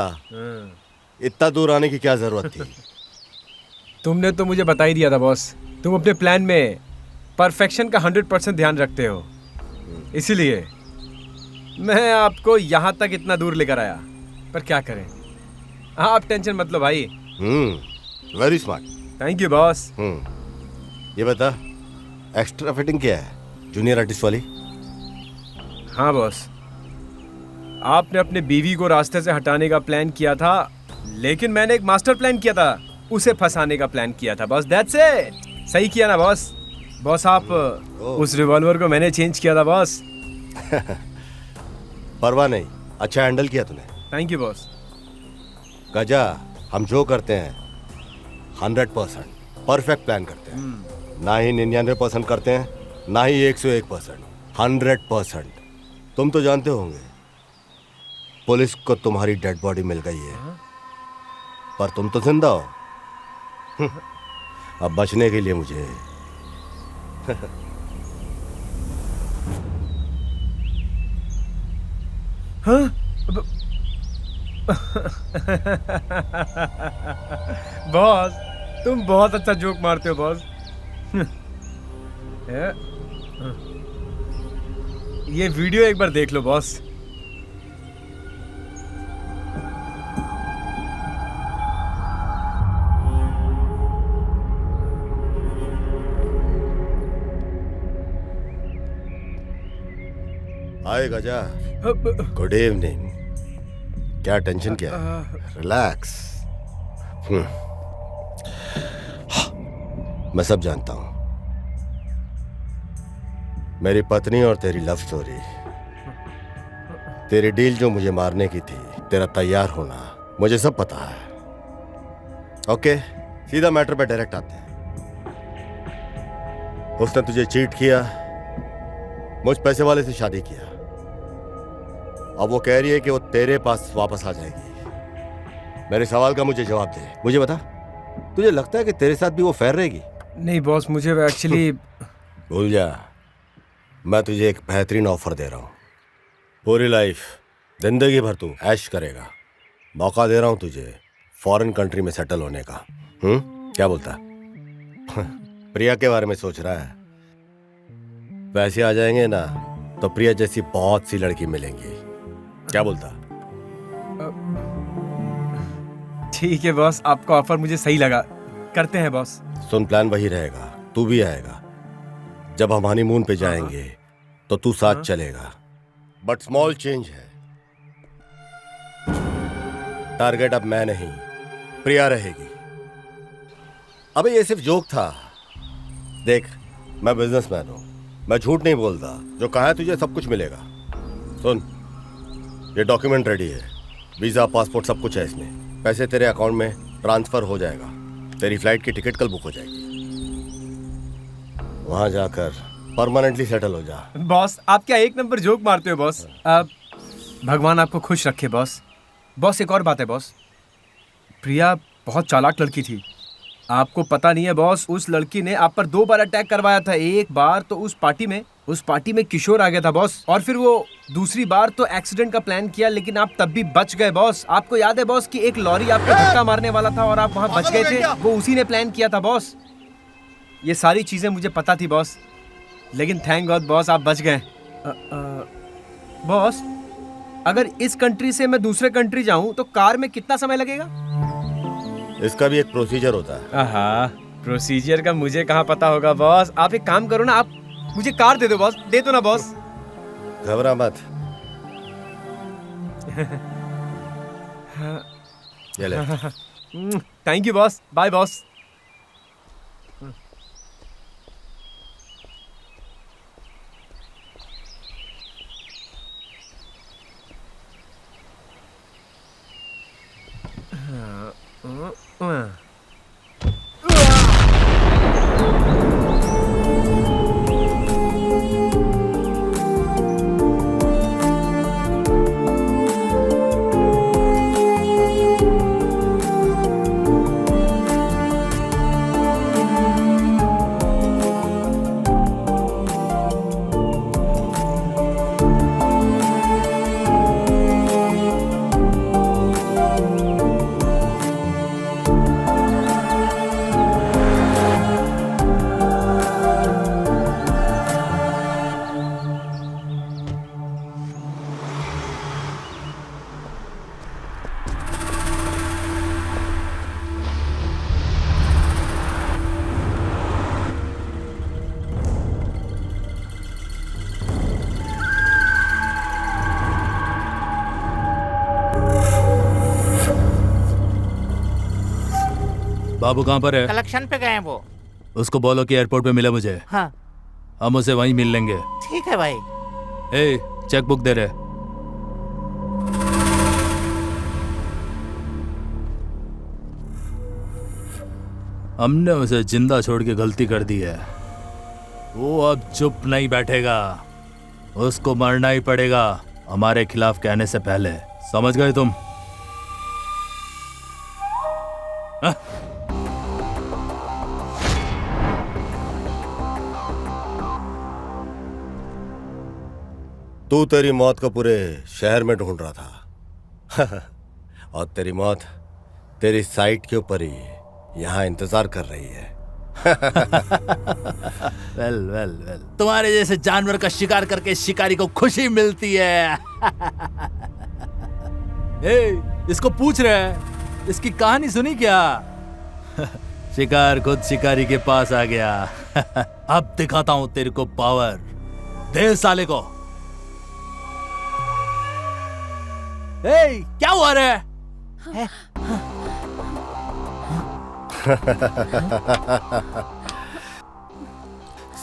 इतना दूर आने की क्या जरूरत थी? तुमने तो मुझे बता ही दिया था बॉस। तुम अपने प्लान में परफेक्शन का 100% ध्यान रखते हो, इसीलिए मैं आपको यहाँ तक इतना दूर लेकर आया। पर क्या करें, आप टेंशन मत लो भाई। Very smart. Thank you boss. ये बता, एक्स्ट्रा फिटिंग क्या है? जूनियर आर्टिस्ट वाली? हाँ बॉस, आपने अपने बीवी को रास्ते से हटाने का प्लान किया था, लेकिन मैंने एक मास्टर प्लान किया था, उसे फंसाने का प्लान किया था बॉस। That's it. सही किया ना बॉस? बॉस आप उस रिवॉल्वर को मैंने चेंज किया था बॉस। परवाह नहीं, अच्छा हैंडल किया तूने। Thank you boss. गजा, हम जो करते हैं 100% परफेक्ट प्लान करते हैं, ना ही 99% करते हैं, ना ही 101%, 100%। तुम तो जानते होंगे पुलिस को तुम्हारी डेड बॉडी मिल गई है, पर तुम तो जिंदा हो। अब बचने के लिए मुझे हाँ? बॉस तुम बहुत अच्छा जोक मारते हो बॉस। ये वीडियो एक बार देख लो बॉस। हाय गजा, गुड इवनिंग। क्या टेंशन क्या है? रिलैक्स। मैं सब जानता हूं, मेरी पत्नी और तेरी लव स्टोरी, तेरी डील जो मुझे मारने की थी, तेरा तैयार होना, मुझे सब पता है। ओके, सीधा मैटर पे डायरेक्ट आते हैं। उसने तुझे चीट किया, मुझ पैसे वाले से शादी किया, अब वो कह रही है कि वो तेरे पास वापस आ जाएगी। मेरे सवाल का मुझे जवाब दे। मुझे बता, तुझे लगता है कि तेरे साथ भी वो फेयर रहेगी? नहीं बॉस, मुझे एक्चुअली भूल जा, मैं तुझे एक बेहतरीन ऑफर दे रहा हूं। पूरी लाइफ, जिंदगी भर तू ऐश करेगा। मौका दे रहा हूं तुझे फॉरेन कंट्री में सेटल होने का। क्या बोलता? प्रिया के बारे में सोच रहा है? पैसे आ जाएंगे ना तो प्रिया जैसी बहुत सी लड़की मिलेंगी। क्या बोलता? ठीक है बॉस, आपका ऑफर मुझे सही लगा, करते हैं बॉस। सुन, प्लान वही रहेगा, तू भी आएगा। जब हम हनीमून पे जाएंगे तो तू साथ चलेगा, बट स्मॉल चेंज है। टारगेट अब मैं नहीं, प्रिया रहेगी। अबे ये सिर्फ जोक था। देख, मैं बिजनेसमैन हूं, मैं झूठ नहीं बोलता। जो कहा है तुझे सब कुछ मिलेगा। सुन, ये डॉक्यूमेंट रेडी है, वीजा, पासपोर्ट, सब कुछ है इसमें। पैसे तेरे अकाउंट में ट्रांसफर हो जाएगा। तेरी फ्लाइट की टिकट कल बुक हो जाएगी। वहां जाकर परमानेंटली सेटल हो जा। बॉस आप क्या एक नंबर जोक मारते हो बॉस। भगवान आपको खुश रखे बॉस। बॉस एक और बात है बॉस, प्रिया बहुत चालाक लड़की थी। आपको पता नहीं है बॉस, उस लड़की ने आप पर 2 बार अटैक करवाया था। एक बार तो उस पार्टी में किशोर आ गया था बॉस, और फिर वो दूसरी बार तो एक्सीडेंट का प्लान किया, लेकिन आप तब भी बच गए बॉस। आपको याद है बॉस कि एक लॉरी आपको धक्का मारने वाला था और आप वहां बच गए थे? वो उसी ने प्लान किया था बॉस। ये सारी चीजें मुझे पता थी बॉस, लेकिन थैंक गॉड बॉस आप बच गए। बॉस अगर इस कंट्री से मैं दूसरे कंट्री जाऊं तो कार में कितना समय लगेगा? इसका भी एक प्रोसीजर होता है। आहा, प्रोसीजर का मुझे कहाँ पता होगा बॉस। आप एक काम करो ना, आप मुझे कार दे दो बॉस। दे दो ना बॉस। घबरा मत। ये ले। Thank you boss. Bye boss. बाबू कहाँ पर है? कलेक्शन पे गए हैं वो। उसको बोलो कि एयरपोर्ट पे मिले मुझे। हाँ हम उसे वहीं मिल लेंगे। ठीक है भाई। ए, चेक बुक दे रहे। हमने उसे जिंदा छोड़ के गलती कर दी है। वो अब चुप नहीं बैठेगा, उसको मरना ही पड़ेगा हमारे खिलाफ कहने से पहले। समझ गए तुम? हाँ? तू तेरी मौत को पूरे शहर में ढूंढ रहा था और तेरी मौत तेरी साइट के ऊपर ही यहाँ इंतजार कर रही है। वेल वेल वेल, तुम्हारे जैसे जानवर का शिकार करके शिकारी को खुशी मिलती है। इसको पूछ रहे हैं, इसकी कहानी सुनी क्या? शिकार खुद शिकारी के पास आ गया। अब दिखाता हूं तेरे को पावर। दे साले को। क्या हुआ रे?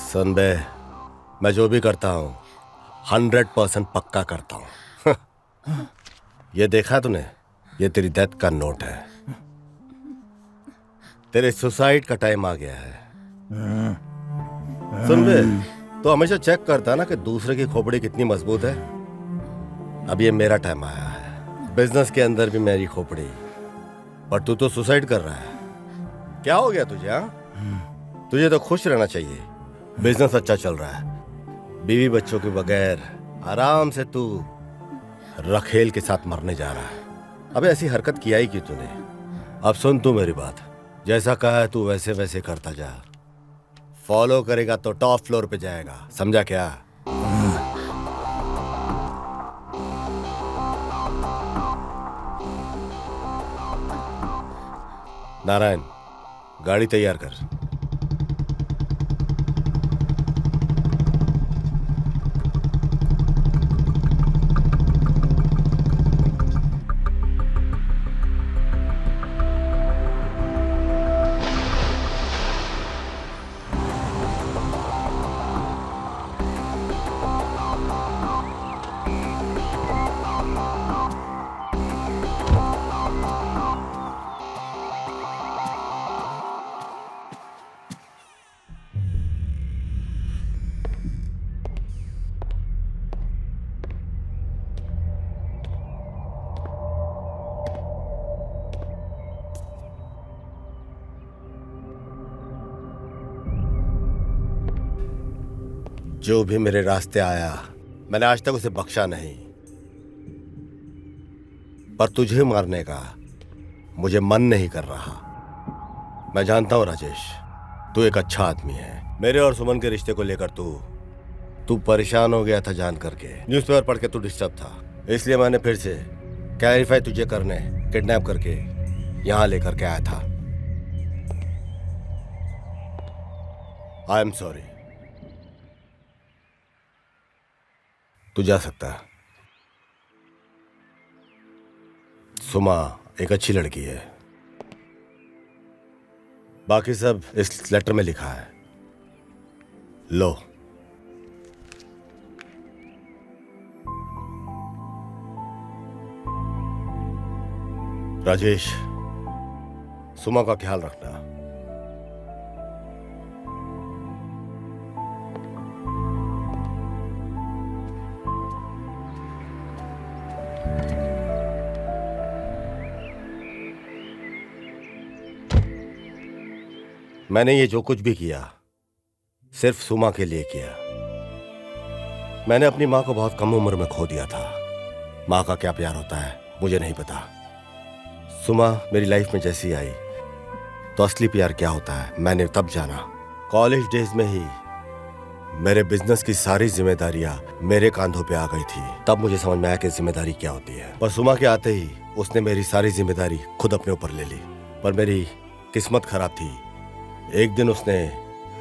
सुन बे, मैं जो भी करता हूं 100% पक्का करता हूं। ये देखा तूने? ये तेरी डेथ का नोट है। तेरे सुसाइड का टाइम आ गया है। सुन बे, तो हमेशा चेक करता ना कि दूसरे की खोपड़ी कितनी मजबूत है। अब ये मेरा टाइम आया है। बिजनेस के अंदर भी मेरी खोपड़ी, पर तू तो सुसाइड कर रहा है। क्या हो गया तुझे? हाँ, तुझे तो खुश रहना चाहिए। बिजनेस अच्छा चल रहा है, बीवी बच्चों के बगैर आराम से तू रखेल के साथ मरने जा रहा है। अबे ऐसी हरकत किया ही क्यों तूने? अब सुन तू मेरी बात, जैसा कहा है तू वैसे वैसे करता जा। फॉलो करेगा तो टॉप फ्लोर पे जाएगा, समझा क्या? नारायण, गाड़ी तैयार कर। जो भी मेरे रास्ते आया मैंने आज तक उसे बख्शा नहीं, पर तुझे मारने का मुझे मन नहीं कर रहा। मैं जानता हूं राजेश, तू एक अच्छा आदमी है। मेरे और सुमन के रिश्ते को लेकर तू परेशान हो गया था जान करके। न्यूज़पेपर पढ़ के तू डिस्टर्ब था, इसलिए मैंने फिर से क्लैरिफाई तुझे करने किडनैप करके यहां लेकर के आया था। I am sorry. तू जा सकता है। सुमा एक अच्छी लड़की है, बाकी सब इस लेटर में लिखा है। लो। राजेश, सुमा का ख्याल रखना। मैंने ये जो कुछ भी किया सिर्फ सुमा के लिए किया। मैंने अपनी माँ को बहुत कम उम्र में खो दिया था। माँ का क्या प्यार होता है मुझे नहीं पता। सुमा मेरी लाइफ में जैसी आई तो असली प्यार क्या होता है मैंने तब जाना। कॉलेज डेज में ही मेरे बिजनेस की सारी जिम्मेदारियां मेरे कांधों पे आ गई थी। तब मुझे समझ में आया कि जिम्मेदारी क्या होती है। पर सुमा के आते ही उसने मेरी सारी जिम्मेदारी खुद अपने ऊपर ले ली। पर मेरी किस्मत खराब थी। एक दिन उसने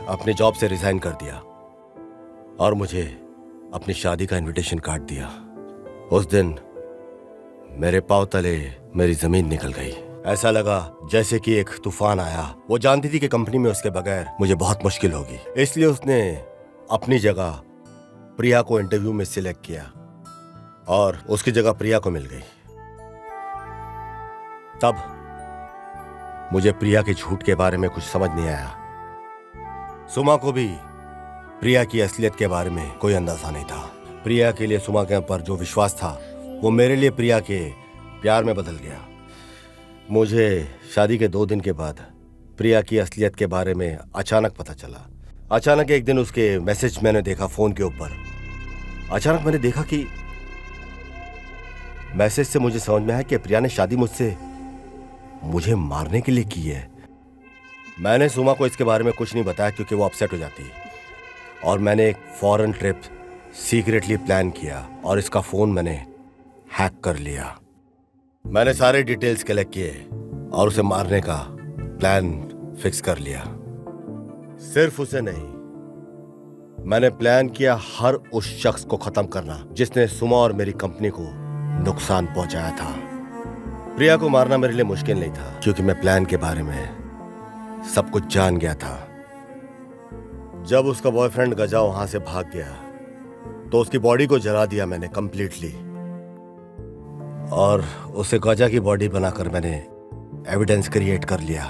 अपनी जॉब से रिजाइन कर दिया और मुझे अपनी शादी का इनविटेशन कार्ड दिया। उस दिन मेरे पांव तले मेरी जमीन निकल गई। ऐसा लगा जैसे कि एक तूफान आया। वो जानती थी कि कंपनी में उसके बगैर मुझे बहुत मुश्किल होगी, इसलिए उसने अपनी जगह प्रिया को इंटरव्यू में सिलेक्ट किया और उसकी जगह प्रिया को मिल गई। तब मुझे प्रिया के झूठ के बारे में कुछ समझ नहीं आया। सुमा को भी प्रिया की असलियत के बारे में कोई अंदाजा नहीं था। प्रिया के लिए सुमा के ऊपर जो विश्वास था वो मेरे लिए प्रिया के प्यार में बदल गया। मुझे शादी के 2 दिन के बाद प्रिया की असलियत के बारे में अचानक पता चला। अचानक एक दिन उसके मैसेज मैंने देखा फोन के ऊपर। अचानक मैंने देखा कि मैसेज से मुझे समझ में आया कि प्रिया ने शादी मुझसे मुझे मारने के लिए की है। मैंने सुमा को इसके बारे में कुछ नहीं बताया क्योंकि वो अपसेट हो जाती, और मैंने एक फॉरेन ट्रिप सीक्रेटली प्लान किया और इसका फोन मैंने हैक कर लिया। मैंने सारे डिटेल्स कलेक्ट किए और उसे मारने का प्लान फिक्स कर लिया। सिर्फ उसे नहीं, मैंने प्लान किया हर उस शख्स को खत्म करना जिसने सुमा और मेरी कंपनी को नुकसान पहुंचाया था। प्रिया को मारना मेरे लिए मुश्किल नहीं था क्योंकि मैं प्लान के बारे में सब कुछ जान गया था। जब उसका बॉयफ्रेंड गजा वहां से भाग गया तो उसकी बॉडी को जला दिया मैंने कंप्लीटली, और उसे गजा की बॉडी बनाकर मैंने एविडेंस क्रिएट कर लिया।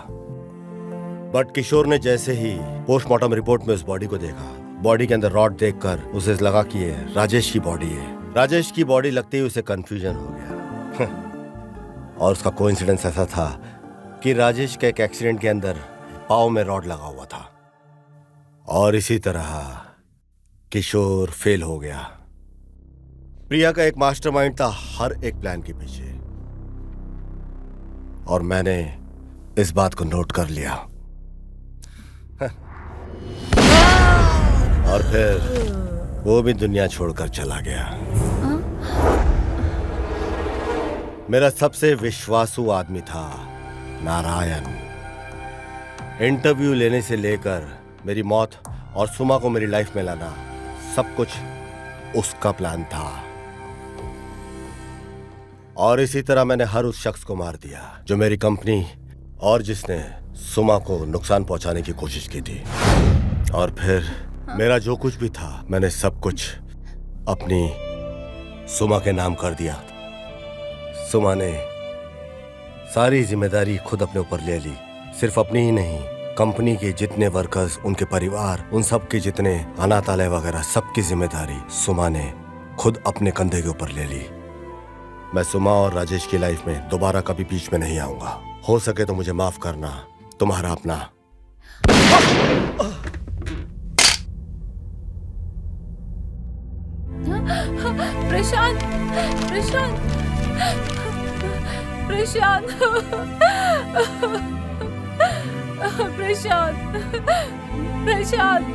बट किशोर ने जैसे ही पोस्टमार्टम रिपोर्ट में उस बॉडी को देखा, बॉडी के अंदर रॉड देखकर उसे लगा कि ये राजेश की बॉडी है। राजेश की बॉडी लगते ही उसे कंफ्यूजन हो गया और उसका कोइंसिडेंस ऐसा था कि राजेश के एक एक्सीडेंट के अंदर पाँव में रॉड लगा हुआ था, और इसी तरह किशोर फेल हो गया। प्रिया का एक मास्टरमाइंड था हर एक प्लान के पीछे, और मैंने इस बात को नोट कर लिया। और फिर वो भी दुनिया छोड़कर चला गया। मेरा सबसे विश्वासु आदमी था नारायण। इंटरव्यू लेने से लेकर मेरी मौत और सुमा को मेरी लाइफ में लाना, सब कुछ उसका प्लान था। और इसी तरह मैंने हर उस शख्स को मार दिया जो मेरी कंपनी और जिसने सुमा को नुकसान पहुंचाने की कोशिश की थी। और फिर मेरा जो कुछ भी था मैंने सब कुछ अपनी सुमा के नाम कर दिया। सुमा ने सारी जिम्मेदारी खुद अपने ऊपर ले ली, सिर्फ अपनी ही नहीं, कंपनी के जितने वर्कर्स, उनके परिवार, उन सब के जितने अनाथालय वगैरह, सबकी जिम्मेदारी सुमा ने खुद अपने कंधे के ऊपर ले ली। मैं सुमा और राजेश की लाइफ में दोबारा कभी बीच में नहीं आऊंगा। हो सके तो मुझे माफ करना। तुम्हारा अपना। प्रशांत, प्रशांत, प्रशांत, प्रशांत, प्रशांत।